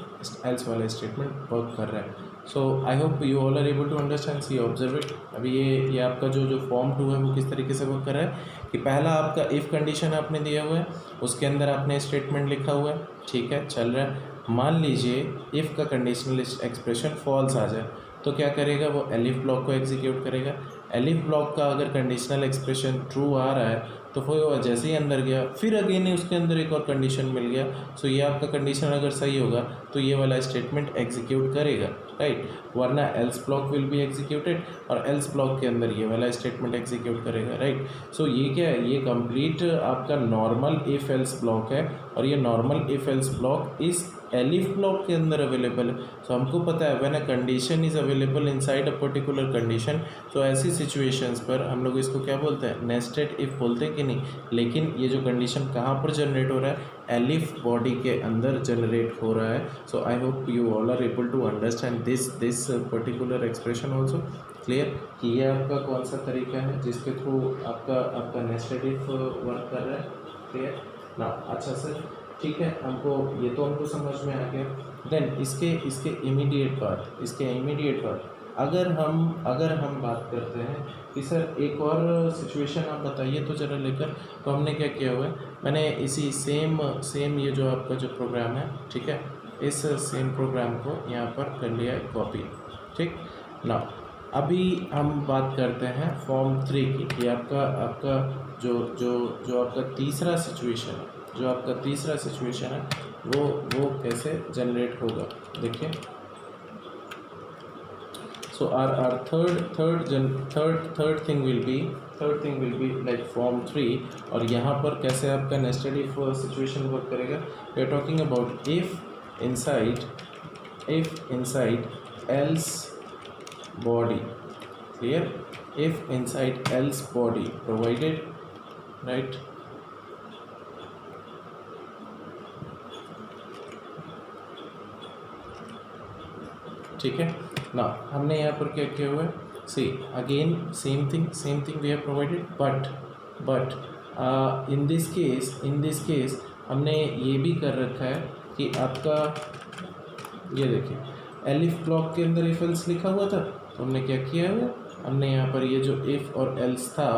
वर्क कर रहा है. So I hope you all are able to understand. See observe it. अभी ये आपका जो फॉर्म 2 है वो किस तरीके से वर्क कर रहा है कि पहला आपका इफ़ कंडीशन आपने दिया हुआ है, उसके अंदर आपने स्टेटमेंट लिखा हुआ है. ठीक है, चल रहा है. मान लीजिए इफ़ का कंडीशनल एक्सप्रेशन फॉल्स आ जाए तो क्या करेगा वो एलिफ ब्लॉक को एग्जीक्यूट करेगा. एलिफ ब्लॉक का अगर कंडीशनल एक्सप्रेशन ट्रू आ रहा है तो वो जैसे ही अंदर गया फिर अगेन ही उसके अंदर एक और कंडीशन मिल गया. सो ये आपका कंडीशन अगर सही होगा तो ये वाला स्टेटमेंट एग्जीक्यूट करेगा. राइट. वरना else block will be executed और एल्स ब्लॉक के अंदर ये वाला स्टेटमेंट एग्जीक्यूट करेगा. राइट. सो ये क्या है, ये कंप्लीट आपका नॉर्मल इफ एल्स ब्लॉक है और ये नॉर्मल इफ एल्स ब्लॉक इस एलिफ ब्लॉक के अंदर अवेलेबल है. सो हमको पता है when a condition is available inside a particular condition, तो ऐसी सिचुएशंस पर हम लोग इसको क्या बोलते हैं, नेस्टेड इफ बोलते हैं कि नहीं. लेकिन ये जो कंडीशन कहाँ पर जनरेट हो रहा है, एलिफ बॉडी के अंदर जनरेट हो रहा है. So I hope you all are able to understand this particular expression also. Clear कि ये आपका कौन सा तरीका है जिसके थ्रू आपका नेस्टेड इफ वर्क कर रहा है. क्लियर ना. अच्छा सर, ठीक है, हमको समझ में आ गया. देन इसके इमीडिएट बाद अगर हम बात करते हैं कि सर एक और सिचुएशन आप बताइए तो ज़रा लेकर. तो हमने क्या किया हुआ है, मैंने इसी सेम ये जो आपका जो प्रोग्राम है, ठीक है, इस सेम प्रोग्राम को यहाँ पर कर लिया है कॉपी. ठीक ना. अभी हम बात करते हैं फॉर्म 3 की कि आपका जो आपका तीसरा सिचुएशन है वो कैसे जनरेट होगा. देखिए. So our third thing will be like form 3. और यहाँ पर कैसे आपका नेस्टेड इफ सिचुएशन वर्क करेगा. We are talking about if inside else body. Clear. If inside else body provided, right, ठीक है ना. हमने यहाँ पर क्या किया हुआ है, see again same thing we have provided. But in this case हमने ये भी कर रखा है कि आपका ये देखिए एलिफ ब्लॉक के अंदर इफ एल्स लिखा हुआ था. तो हमने क्या किया है, हमने यहाँ पर ये जो इफ़ और एल्स था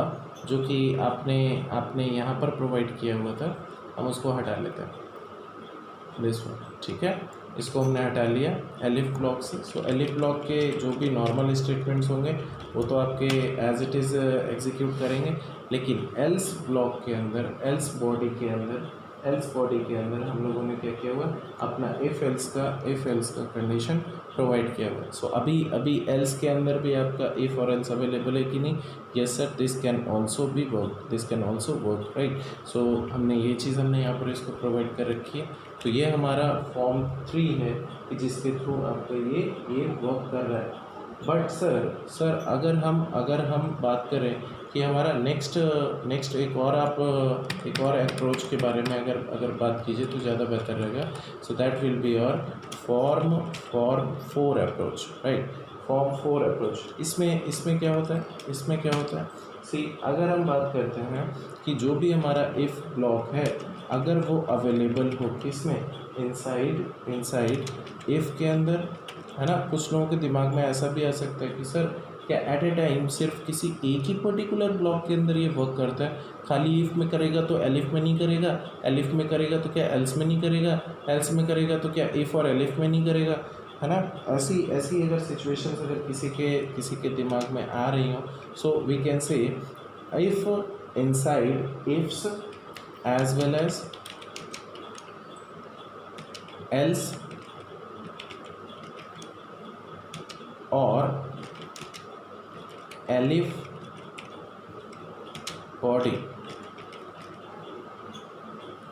जो कि आपने यहाँ पर प्रोवाइड किया हुआ था, हम उसको हटा लेते हैं दिस वन. ठीक है, इसको हमने हटा लिया एलिफ ब्लॉक से. सो एलिफ ब्लॉक के जो भी नॉर्मल स्टेटमेंट्स होंगे वो तो आपके एज इट इज़ एग्जीक्यूट करेंगे. लेकिन एल्स ब्लॉक के अंदर एल्स बॉडी के अंदर हम लोगों ने क्या किया हुआ, अपना इफ़ एल्स का कंडीशन प्रोवाइड किया हुआ है. सो अभी एल्स के अंदर भी आपका इफ़ और एल्स अवेलेबल है कि नहीं. Yes sir, this can also work right. So हमने ये चीज़ यहाँ पर इसको प्रोवाइड कर रखी है. तो ये हमारा फॉर्म 3 है कि जिसके थ्रू आपका ये वर्क कर रहा है. बट सर अगर हम बात करें कि हमारा नेक्स्ट एक और अप्रोच के बारे में अगर बात कीजिए तो ज़्यादा बेहतर रहेगा. सो that will be your form 4 approach. Right. Form 4 approach. इसमें क्या होता है, सी अगर हम बात करते हैं कि जो भी हमारा इफ़ ब्लॉक है अगर वो अवेलेबल हो किसमें, इनसाइड इफ़ के अंदर, है ना. कुछ लोगों के दिमाग में ऐसा भी आ सकता है कि सर क्या एट ए टाइम सिर्फ किसी एक ही पर्टिकुलर ब्लॉक के अंदर ये वर्क करता है, खाली इफ़ में करेगा तो एलिफ में नहीं करेगा, एलिफ में करेगा तो क्या एल्स में नहीं करेगा, एल्स में करेगा तो क्या इफ़ और एलिफ में नहीं करेगा, है ना. ऐसी अगर सिचुएशंस अगर किसी के दिमाग में आ रही हो, so we can say if inside ifs as well as else और elif body.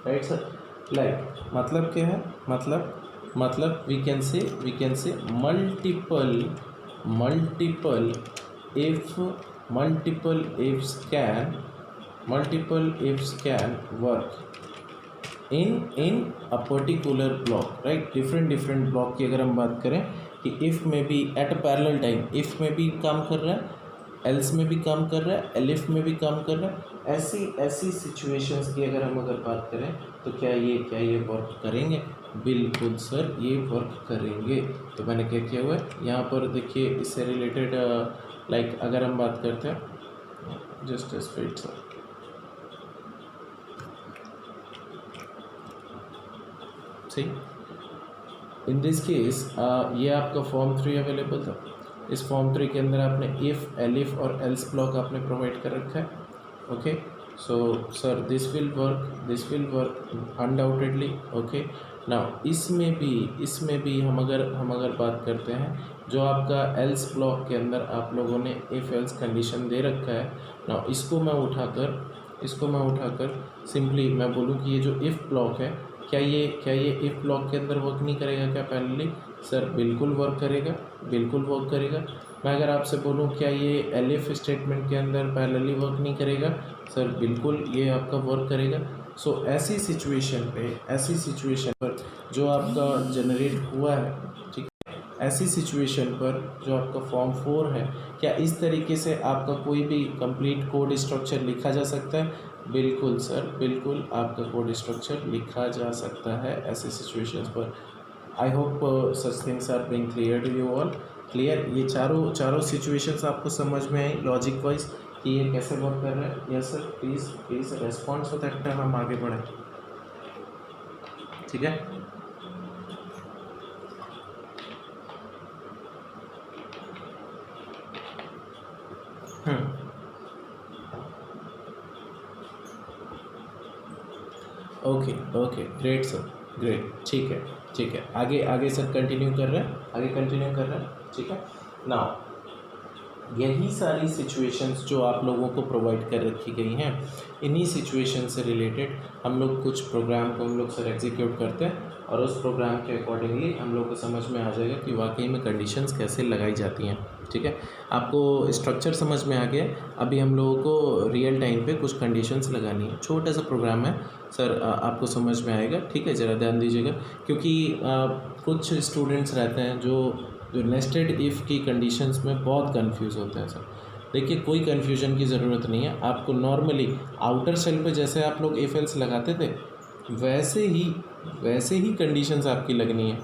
Right sir. Like मतलब क्या है, मतलब we can say multiple ifs can work. In a particular block, right. Different block की अगर हम बात करें कि इफ़ में भी at a parallel time, if में भी काम कर रहा है, एल्स में भी काम कर रहा है, एलिफ में भी काम कर रहा है, ऐसी सिचुएशंस की अगर बात करें तो क्या ये वर्क करेंगे? बिल्कुल सर, ये वर्क करेंगे। तो मैंने क्या किया हुआ है यहाँ पर, देखिए इससे रिलेटेड लाइक अगर हम बात करते हैं, जस्ट वेट सर, सही। इन दिस केस ये आपका फॉर्म 3 अवेलेबल था। इस फॉर्म 3 के अंदर आपने इफ़, एलिफ और एल्स ब्लॉक आपने प्रोवाइड कर रखा है। Okay, so sir this will work undoubtedly. Okay, now इसमें भी हम अगर बात करते हैं, जो आपका एल्स ब्लॉक के अंदर आप लोगों ने इफ़ एल्स कंडीशन दे रखा है, नाउ इसको मैं उठाकर सिंपली मैं बोलूँ कि ये जो इफ़ ब्लॉक है, क्या ये इफ़ ब्लॉक के अंदर वर्क नहीं करेगा क्या पैरेलली? सर बिल्कुल वर्क करेगा, बिल्कुल वर्क करेगा। मैं अगर आपसे बोलूँ क्या ये एलिफ स्टेटमेंट के अंदर पैरेलली वर्क नहीं करेगा? सर बिल्कुल ये आपका वर्क करेगा। सो ऐसी सिचुएशन पर जो आपका जनरेट हुआ है, ठीक है, ऐसी सिचुएशन पर जो आपका फॉर्म 4 है, क्या इस तरीके से आपका कोई भी कंप्लीट कोड स्ट्रक्चर लिखा जा सकता है? बिल्कुल सर, बिल्कुल आपका कोड स्ट्रक्चर लिखा जा सकता है ऐसे सिचुएशंस पर। I hope such things are being clear to you all. Clear, ये चारों सिचुएशंस आपको समझ में आई लॉजिक वाइज कि ये कैसे वर्क कर रहा है? Yes sir, please respond so that हम आगे बढ़ें, ठीक है। ओके, ग्रेट सर, ग्रेट, ठीक है। आगे सर कंटिन्यू कर रहे हैं, ठीक है। नाउ यही सारी सिचुएशंस जो आप लोगों को प्रोवाइड कर रखी गई हैं, इन्हीं सिचुएशन से रिलेटेड हम लोग कुछ प्रोग्राम को हम लोग सर एग्जीक्यूट करते हैं, और उस प्रोग्राम के अकॉर्डिंगली हम लोग को समझ में आ जाएगा कि वाकई में कंडीशंस कैसे लगाई जाती हैं, ठीक है। आपको स्ट्रक्चर समझ में आ गया। अभी हम लोगों को रियल टाइम पे कुछ कंडीशंस लगानी है। छोटा सा प्रोग्राम है सर, आपको समझ में आएगा, ठीक है। ज़रा ध्यान दीजिएगा, क्योंकि कुछ स्टूडेंट्स रहते हैं जो नेस्टेड इफ़ की कंडीशंस में बहुत कंफ्यूज होते हैं सर। देखिए, कोई कन्फ्यूजन की ज़रूरत नहीं है। आपको नॉर्मली आउटर शेल पे जैसे आप लोग इफ एल्स लगाते थे, वैसे ही कंडीशंस आपकी लगनी है,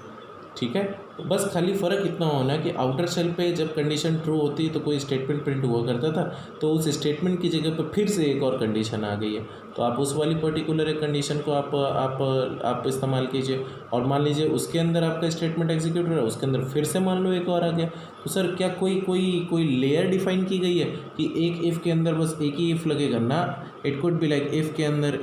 ठीक है। बस खाली फ़र्क इतना होना है कि आउटर शेल पे जब कंडीशन ट्रू होती तो कोई स्टेटमेंट प्रिंट हुआ करता था, तो उस स्टेटमेंट की जगह पर फिर से एक और कंडीशन आ गई है, तो आप उस वाली पर्टिकुलर एक कंडीशन को आप इस्तेमाल कीजिए। और मान लीजिए उसके अंदर आपका स्टेटमेंट एग्जीक्यूट हो रहा है, उसके अंदर फिर से मान लो एक और आ गया, तो सर क्या कोई लेयर डिफाइन की गई है कि एक इफ़ के अंदर बस एक ही इफ़ लगेगा ना? It could be like if के अंदर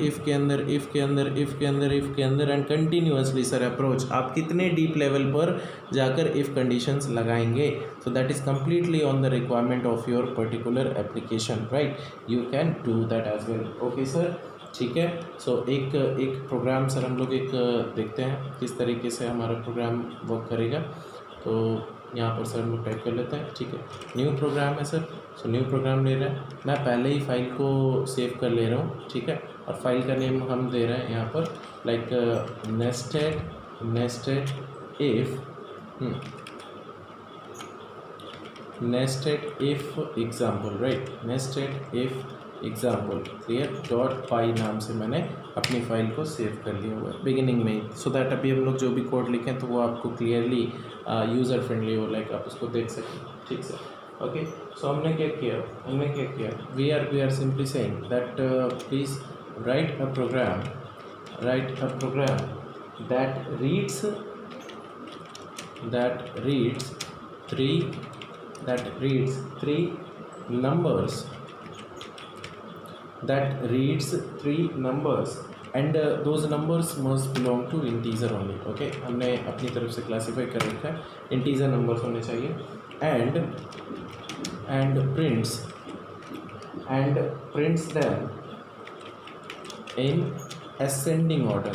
एंड कंटिन्यूअसली सर अप्रोच। आप कितने डीप लेवल पर जाकर इफ़ कंडीशंस लगाएंगे? So that is completely on the requirement of your particular application, right. You can do that as well. Okay sir, ठीक है। सो एक प्रोग्राम सर हम लोग एक देखते हैं किस तरीके से हमारा प्रोग्राम वर्क करेगा। तो यहाँ पर सर हम लोग टाइप कर लेते हैं, ठीक है। न्यू प्रोग्राम है सर, सो न्यू प्रोग्राम ले रहे हैं। मैं पहले ही फाइल को सेव कर ले रहा हूँ, ठीक है। और फाइल का नेम हम दे रहे हैं यहाँ पर like nested if example, right. Nested if example, clear. .py नाम से मैंने अपनी फ़ाइल को सेव कर लिया हुआ है बिगिनिंग में ही, सो दैट अभी हम लोग जो भी कोड लिखें तो वो आपको क्लियरली यूज़र फ्रेंडली हो, लाइक आप उसको देख सकें, ठीक से। ओके, सो हमने क्या किया, we are simply saying that please write a program that reads three numbers and those numbers must belong to integer only। Okay, हमने अपनी तरफ से क्लासीफाई कर रखा है, इंटीजर नंबर्स होने चाहिए। and prints them in ascending order।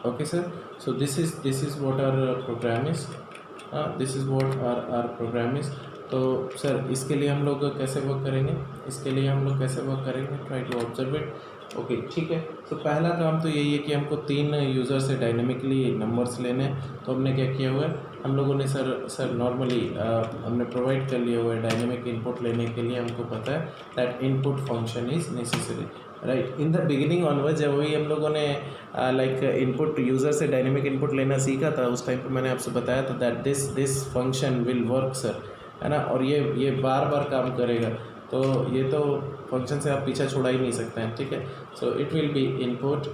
Okay sir, so this is what our program is। तो सर इसके लिए हम लोग कैसे वर्क करेंगे, try to observe it. Okay ठीक है। तो पहला काम तो यही है कि हमको 3 यूज़र से डायनेमिकली नंबर्स लेने हैं। तो हमने क्या किया हुआ है, हम लोगों ने सर नॉर्मली हमने प्रोवाइड कर लिया हुआ है डायनेमिक इनपुट लेने के लिए। हमको पता है that input function is necessary, right. In the beginning onward जब वही हम लोगों ने लाइक इनपुट यूज़र से डायनेमिक इनपुट लेना सीखा था, उस टाइम पे मैंने आपसे बताया था that this function will work sir, है ना। और ये बार बार काम करेगा। तो ये तो फंक्शन से आप पीछा छुड़ा ही नहीं सकते हैं, ठीक है। So it will be input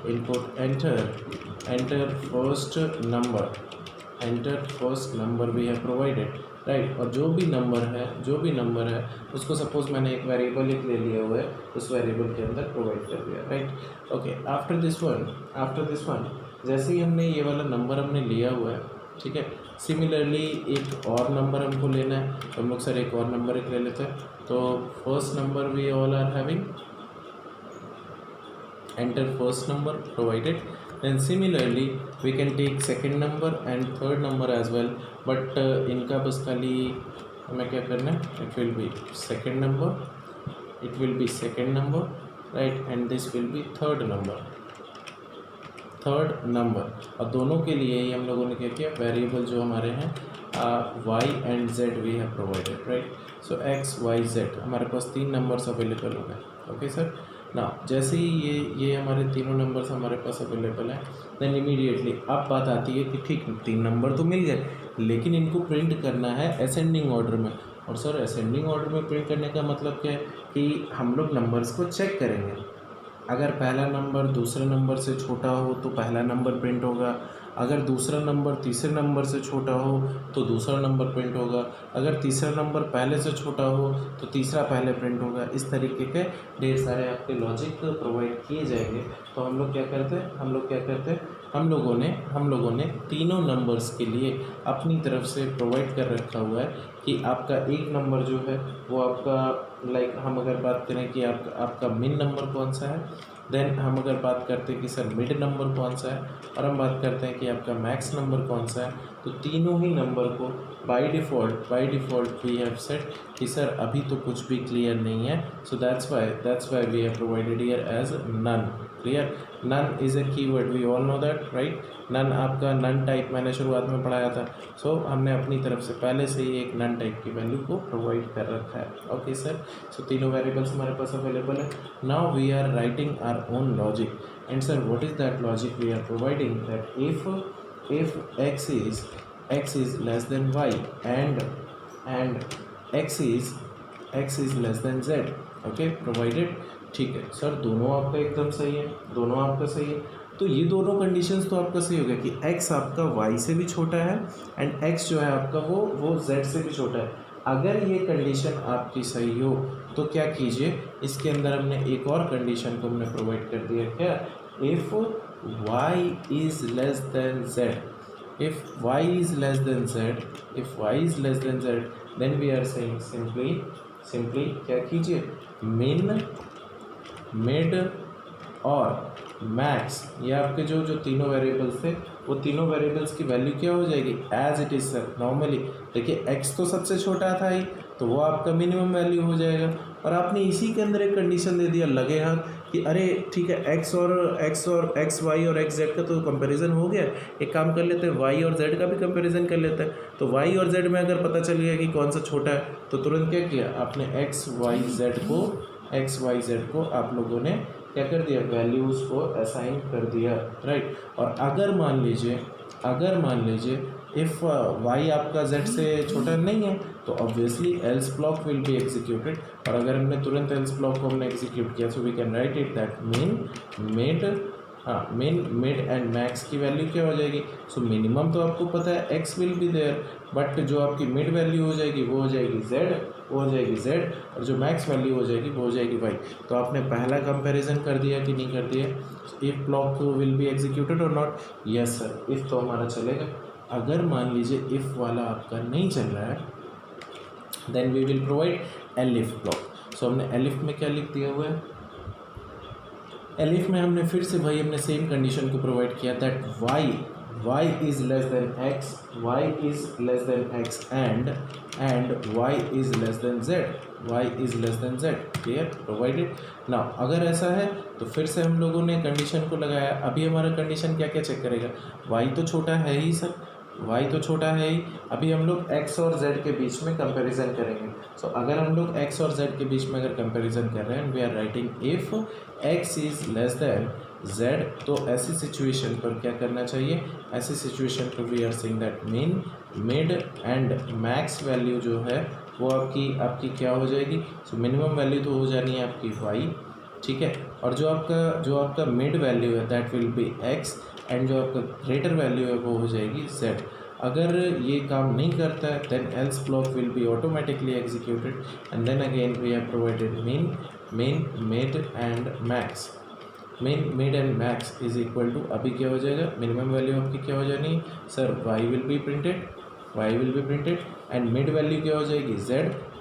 enter first number we have provided, right. और जो भी नंबर है उसको सपोज मैंने एक वेरिएबल एक ले लिया हुआ है, उस वेरिएबल के अंदर प्रोवाइड कर दिया, right. Okay, after this one जैसे ही हमने ये वाला नंबर हमने लिया हुआ है, ठीक है। सिमिलरली एक और नंबर हमको लेना है, तो हम लोग सर एक और नंबर एक ले लेते हैं। तो first number we all are having, enter first number provided, then similarly we can take second number and third number as well, but इनका बस खाली हमें क्या करना है, it will be second number, right, and this will be third number। और दोनों के लिए ही हम लोगों ने क्या किया, वेरिएबल जो हमारे हैं y and z we have provided, right। so x y z हमारे पास 3 नंबर्स अवेलेबल हो गए। ओके सर, ना जैसे ही ये हमारे तीनों नंबर्स हमारे पास अवेलेबल हैं, देन इमीडिएटली अब बात आती है कि ठीक 3 नंबर तो मिल गए, लेकिन इनको प्रिंट करना है असेंडिंग ऑर्डर में। और सर असेंडिंग ऑर्डर में प्रिंट करने का मतलब क्या है कि हम लोग नंबर्स को चेक करेंगे। अगर पहला नंबर दूसरे नंबर से छोटा हो तो पहला नंबर प्रिंट होगा, अगर दूसरा नंबर तीसरे नंबर से छोटा हो तो दूसरा नंबर प्रिंट होगा, अगर तीसरा नंबर पहले से छोटा हो तो तीसरा पहले प्रिंट होगा। इस तरीके के ढेर सारे आपके लॉजिक प्रोवाइड किए जाएंगे। तो हम लोग क्या करते हैं, हम लोगों ने तीनों नंबर्स के लिए अपनी तरफ से प्रोवाइड कर रखा हुआ है कि आपका एक नंबर जो है वो आपका लाइक हम अगर बात करें कि आपका मिन नंबर कौन सा है, देन हम अगर बात करते हैं कि सर मिड नंबर कौन सा है, और हम बात करते हैं कि आपका मैक्स नंबर कौन सा है, तो तीनों ही नंबर को by default we have set कि सर अभी तो कुछ भी क्लियर नहीं है। So that's why we have provided here as none. Clear, none is a keyword, we all know that, right. None आपका नन टाइप मैंने शुरुआत में पढ़ाया था। सो हमने अपनी तरफ से पहले से ही एक नन टाइप की वैल्यू को प्रोवाइड कर रखा है। ओके सर, सो तीनों वेरिएबल्स हमारे पास अवेलेबल है। Now we are writing our own logic, and sir what is that logic we are providing, that if x is less than y and x is less than z, okay provided. ठीक है sir, दोनों आपका एकदम सही है, दोनों आपका सही है। तो ये दोनों कंडीशंस तो आपका सही हो गया कि x आपका y से भी छोटा है एंड x जो है आपका वो z से भी छोटा है। अगर ये कंडीशन आपकी सही हो तो क्या कीजिए, इसके अंदर हमने एक और कंडीशन को हमने प्रोवाइड कर दिया, क्या, if y is less than z, if y is less than z, then we are saying simply क्या कीजिए, min, mid और मैक्स, ये आपके जो तीनों वेरिएबल्स थे वो तीनों वेरिएबल्स की वैल्यू क्या हो जाएगी, as it is sir. Normally देखिए x तो सबसे छोटा था ही, तो वो आपका मिनिमम वैल्यू हो जाएगा। और आपने इसी के अंदर एक कंडीशन दे दिया लगे हाथ कि अरे ठीक है x y और x z का तो कंपैरिजन हो गया, एक काम कर लेते हैं y और z का भी कंपैरिजन कर लेते हैं। तो y और z में अगर पता चल गया कि कौन सा छोटा है, तो तुरंत क्या किया आपने, x y z को आप लोगों ने क्या कर दिया, वैल्यूज़ को असाइन कर दिया, राइट। और अगर मान लीजिए इफ़ y आपका z से छोटा नहीं है तो obviously else block will be executed. और अगर हमने तुरंत एल्स ब्लॉक को हमने एग्जीक्यूट किया, so we can write it that min mid and max की वैल्यू क्या हो जाएगी। सो मिनिमम तो आपको पता है x will be there, but जो आपकी मिड वैल्यू हो जाएगी वो हो जाएगी z, और जो मैक्स वैल्यू हो जाएगी वो हो जाएगी y। तो आपने पहला कंपैरिजन कर दिया कि नहीं कर दिया, if block will be executed और नॉट, यस सर, इफ़ तो हमारा चलेगा। अगर मान लीजिए इफ़ वाला आपका नहीं चल रहा है, then we will provide elif block. So हमने एलिफ में क्या लिख दिया हुआ है, एलिफ में हमने फिर से भाई हमने सेम कंडीशन को प्रोवाइड किया that y is less than x, y is less than x and y is less than z, y is less than z, clear, provided. now अगर ऐसा है तो फिर से हम लोगों ने कंडीशन को लगाया, अभी हमारा कंडीशन क्या क्या चेक करेगा, y तो छोटा है ही सर, y तो छोटा है ही, अभी हम लोग x और z के बीच में कंपैरिजन करेंगे. सो अगर हम लोग x और z के बीच में अगर कंपैरिजन कर रहे हैं, we are writing if x is less than z, तो ऐसी सिचुएशन पर क्या करना चाहिए, ऐसी सिचुएशन पर we are saying that min, mid and max value जो है वो आपकी क्या हो जाएगी. सो मिनिमम वैल्यू तो हो जानी है आपकी y, ठीक है, और जो आपका मिड वैल्यू है that will B x and जो आपका ग्रेटर वैल्यू है वो हो जाएगी z. अगर ये काम नहीं करता है then else block will be automatically executed and then again we have provided min mid and max. Mid and max is equal to, अभी क्या हो जाएगा, मिनिमम वैल्यू आपकी क्या हो जानी है sir, y will be printed and mid value क्या हो जाएगी z,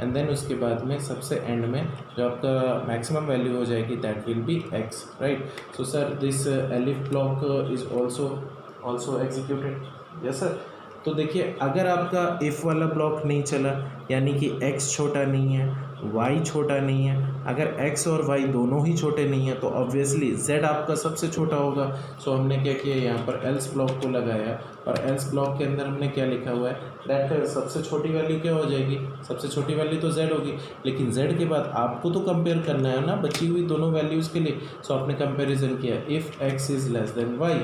एंड देन उसके बाद में सबसे एंड में जो आपका मैक्सिमम वैल्यू हो जाएगी that will B x, right. So sir this elif block is also executed, yes sir. तो देखिए अगर आपका इफ़ वाला ब्लॉक नहीं चला, यानी कि x छोटा नहीं है, y छोटा नहीं है, अगर x और y दोनों ही छोटे नहीं हैं तो ऑब्वियसली z आपका सबसे छोटा होगा. सो हमने क्या किया, यहाँ पर एल्स ब्लॉक को लगाया और एल्स ब्लॉक के अंदर हमने क्या लिखा हुआ है दैट सबसे छोटी वैल्यू क्या हो जाएगी, सबसे छोटी वैल्यू तो z होगी, लेकिन z के बाद आपको तो कंपेयर करना है ना बची हुई दोनों वैल्यूज़ के लिए. सो आपने कंपेरिजन किया, if x is less than y,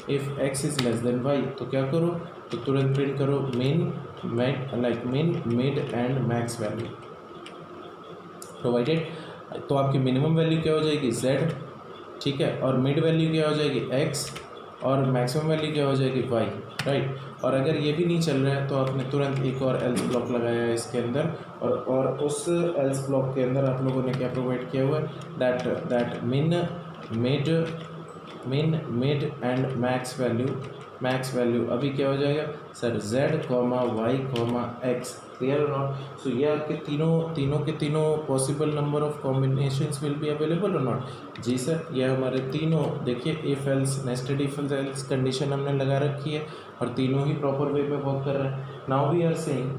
if x is less than y, तो क्या करो, तो तुरंत प्रिंट करो mean mid and max value provided. तो आपकी मिनिमम वैल्यू क्या हो जाएगी z, ठीक है, और मिड वैल्यू क्या हो जाएगी x और मैक्सिमम वैल्यू क्या हो जाएगी y, राइट. और अगर ये भी नहीं चल रहा है तो आपने तुरंत एक और एल्स ब्लॉक लगाया है इसके अंदर, और उस एल्स ब्लॉक के अंदर आप लोगों ने क्या प्रोवाइड किया हुआ है that mid and max value अभी क्या हो जाएगा sir, z comma y comma x, clear और नॉट. सो ये आपके तीनों possible number of combinations will be available और नॉट. जी सर, ये हमारे तीनों देखिए if else nested if else condition हमने लगा रखी है और तीनों ही प्रॉपर वे में वर्क कर रहे हैं. Now we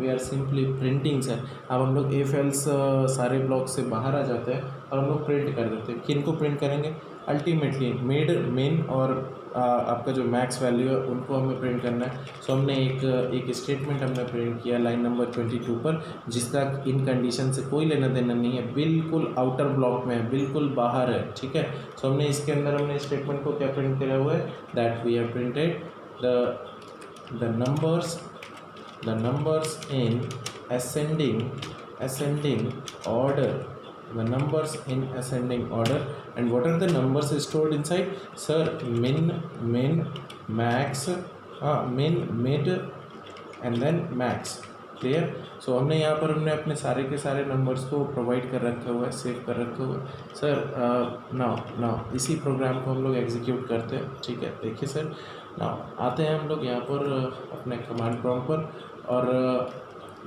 are simply printing sir. अब हम लोग इफ एल्स सारे ब्लॉक से बाहर आ जाते हैं और हम लोग प्रिंट कर देते हैं. किन को प्रिंट करेंगे, अल्टीमेटली मिन और आपका जो मैक्स वैल्यू है उनको हमें प्रिंट करना है. सो हमने एक स्टेटमेंट हमने प्रिंट किया लाइन नंबर 22 पर, जिसका इन कंडीशन से कोई लेना देना नहीं है, बिल्कुल आउटर ब्लॉक में है, बिल्कुल बाहर है, ठीक है. सो हमने इसके अंदर हमने स्टेटमेंट को क्या प्रिंट किया हुआ है that we have printed the numbers in ascending order, the numbers in ascending order. And what are the numbers stored inside sir, min max, min mid and then max, clear. So हमने यहाँ पर अपने सारे के सारे numbers को provide कर रखा हुआ है, सेव कर रखा हुआ है सर. नाउ इसी प्रोग्राम को हम लोग एग्जीक्यूट करते हैं, ठीक है. देखिए सर, नाउ आते हैं हम लोग यहाँ पर अपने कमांड प्रॉम्प्ट पर, और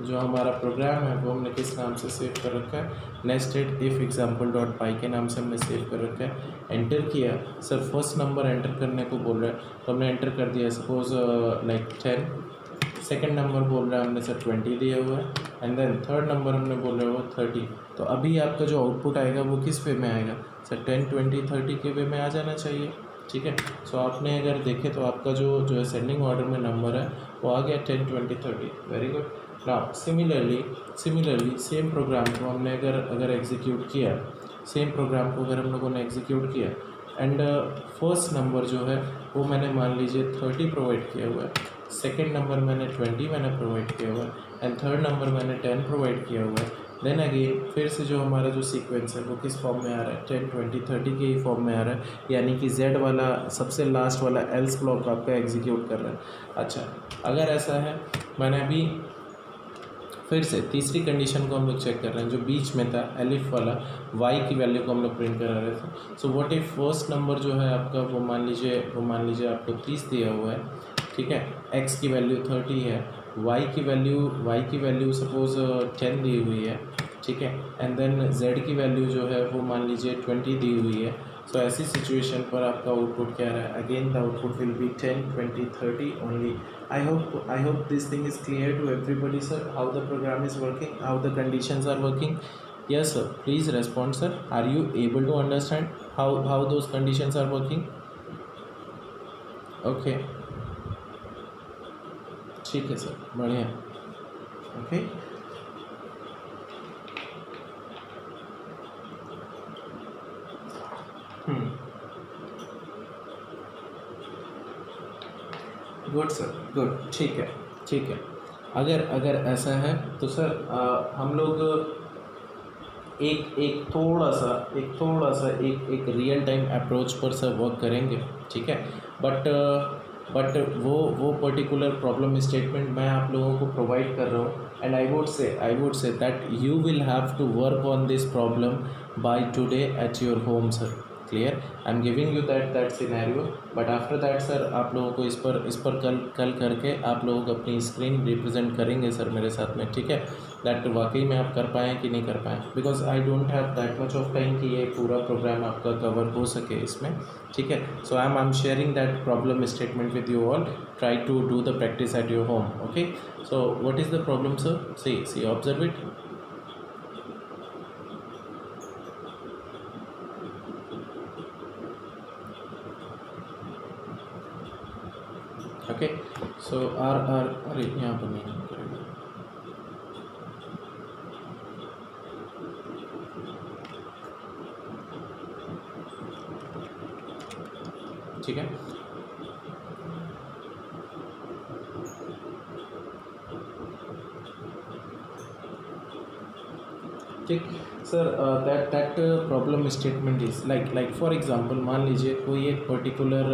जो हमारा प्रोग्राम है वो हमने किस नाम से सेव कर रखा है, नेस्टेड इफ एग्जाम्पल डॉट पाई के नाम से हमने सेव कर रखा है. एंटर किया सर, फर्स्ट नंबर एंटर करने को बोल रहा है तो हमने एंटर कर दिया सपोज लाइक 10. सेकंड नंबर बोल रहा है हमने सर 20 दिया हुआ है, एंड देन थर्ड नंबर हमने बोल रहा है वो 30. तो अभी आपका जो आउटपुट आएगा वो किस वे में आएगा सर, 10 20 30 के वे में आ जाना चाहिए, ठीक है. सो आपने अगर देखें तो आपका जो असेंडिंग ऑर्डर में नंबर है वो आ गया 10 20 30, very good. Now similarly same programme को हमने अगर एग्जीक्यूट किया, सेम प्रोग्राम को अगर हम लोगों ने एग्जीक्यूट किया एंड फर्स्ट नंबर जो है वो मैंने मान लीजिए 30 प्रोवाइड किया हुआ है, सेकंड नंबर मैंने 20 मैंने प्रोवाइड किया हुआ है, एंड थर्ड नंबर मैंने 10 प्रोवाइड किया हुआ है. देन अगेन फिर से जो हमारा जो सीक्वेंस है वो किस फॉर्म में आ रहा है, 10 20 30 के ही फॉर्म में आ रहा है, यानी कि z वाला सबसे लास्ट वाला एल्स ब्लॉक आपका एग्जीक्यूट कर रहा है. अच्छा, अगर ऐसा है, मैंने अभी फिर से तीसरी कंडीशन को हम लोग चेक कर रहे हैं, जो बीच में था एलिफ वाला y की वैल्यू को हम लोग प्रिंट करा रहे थे. So what if first number जो है आपका वो मान लीजिए आपको 30 दिया हुआ है, ठीक है, x की वैल्यू 30 है, y की वैल्यू सपोज 10 दी हुई है, ठीक है, एंड देन z की वैल्यू जो है वो मान लीजिए 20 दी हुई है, सो ऐसी सिचुएशन पर आपका आउटपुट क्या रहा है, again the output will be 10, 20, 30 only. I hope this thing is clear to everybody, sir, how the program is working, how the conditions are working. Yes sir, please respond sir. Are you able to understand how those conditions are working? Okay, ठीक है sir, बढ़िया. Okay, good sir, good, ठीक है, ठीक है. अगर अगर ऐसा है तो सर हम लोग एक एक थोड़ा सा एक रियल टाइम अप्रोच पर सर वर्क करेंगे, ठीक है. बट वो पर्टिकुलर प्रॉब्लम स्टेटमेंट मैं आप लोगों को प्रोवाइड कर रहा हूँ, and I would say that you will have to work on this problem by today at your home sir. Clear, I am giving you that scenario, but after that sir आप लोगों को इस पर कल करके आप लोग अपनी स्क्रीन रिप्रेजेंट करेंगे सर मेरे साथ में, ठीक है. दैट वाकई में आप कर पाएँ कि नहीं कर पाएँ, because I don't have that much of time कि ये पूरा प्रोग्राम आपका कवर हो सके इसमें, ठीक है. So I am sharing that problem statement with you all. Try to do the practice at your home. Okay, so what is the problem sir? See observe it. Okay, so our अरे यहाँ पर नहीं करेंगे, ठीक है. ठीक sir, that problem statement is like for example मान लीजिए कोई एक पर्टिकुलर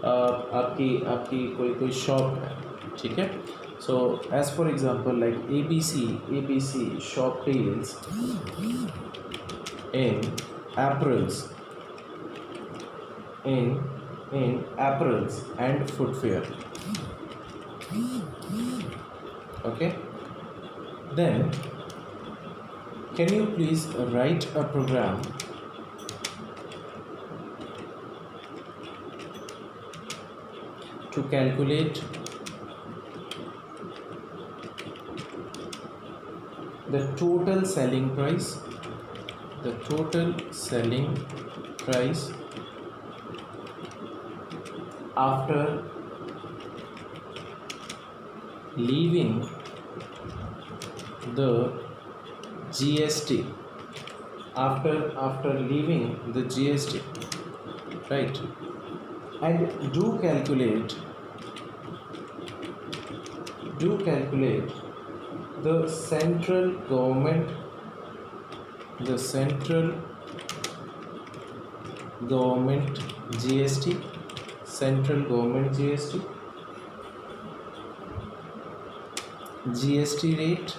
आपकी कोई शॉप है, ठीक है. So as for example like ABC shop deals in apparels in apparels and footwear. Okay, then can you please write a program to calculate the total selling price after leaving the GST, after leaving the GST, right? And do calculate the central government GST, central government GST rate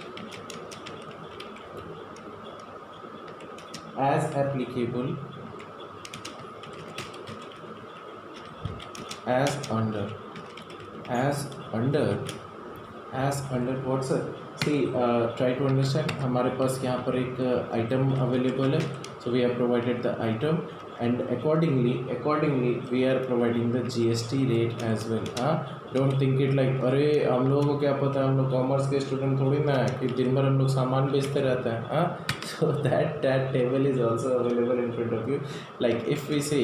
as applicable as under what sir? See, try to understand. हमारे पास यहाँ पर एक item available है, so we have provided the item and accordingly we are providing the GST rate as well. Don't think it like अरे हम लोगों को क्या पता, हम लोग कॉमर्स के स्टूडेंट थोड़ी ना है कि दिन भर हम लोग सामान बेचते रहते हैं. So that table is also available in front of you. Like if we say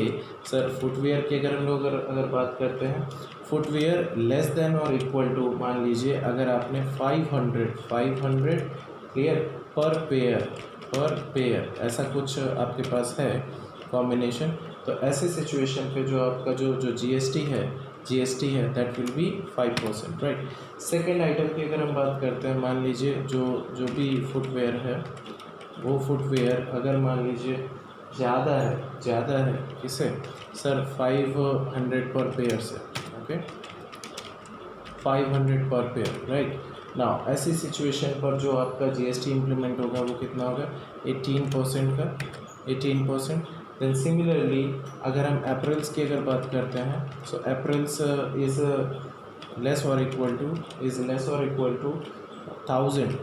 sir footwear की अगर हम लोग अगर बात करते हैं, फुटवेयर लेस देन और इक्वल टू मान लीजिए अगर आपने 500 क्लियर पर पेयर ऐसा कुछ आपके पास है कॉम्बिनेशन, तो ऐसे सिचुएशन पे जो आपका जो GST है that will B 5%, right. Second item की अगर हम बात करते हैं, मान लीजिए जो भी फुटवेयर है वो फुटवेयर अगर मान लीजिए ज़्यादा है किसे सर 500 पर पेयर से. ओके, 500 पर पेयर, राइट. नाउ ऐसी सिचुएशन पर जो आपका GST इम्प्लीमेंट होगा वो कितना होगा 18% का 18%. देन सिमिलरली अगर हम अप्रैल्स की अगर बात करते हैं, सो अप्रैल्स इज़ लेस और equal to 1000,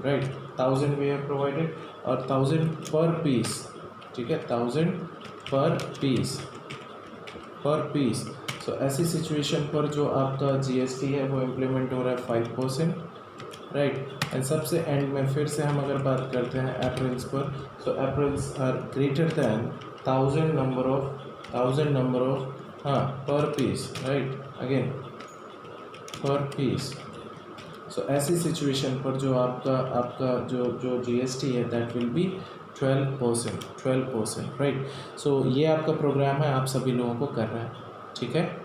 right. 1000 we have provided और 1000 पर पीस, ठीक है. 1000 पर पीस। सो ऐसी सिचुएशन पर जो आपका जीएसटी है वो इम्प्लीमेंट हो रहा है 5%, राइट। एंड सबसे एंड में फिर से हम अगर बात करते हैं अप्रैल्स पर, सो apparels are greater than 1000 number of per piece, right, again per piece. So ऐसी सिचुएशन पर जो आपका जो जीएसटी है that will be 12%, right. So ये आपका प्रोग्राम है, आप सभी लोगों को करना है, ठीक है।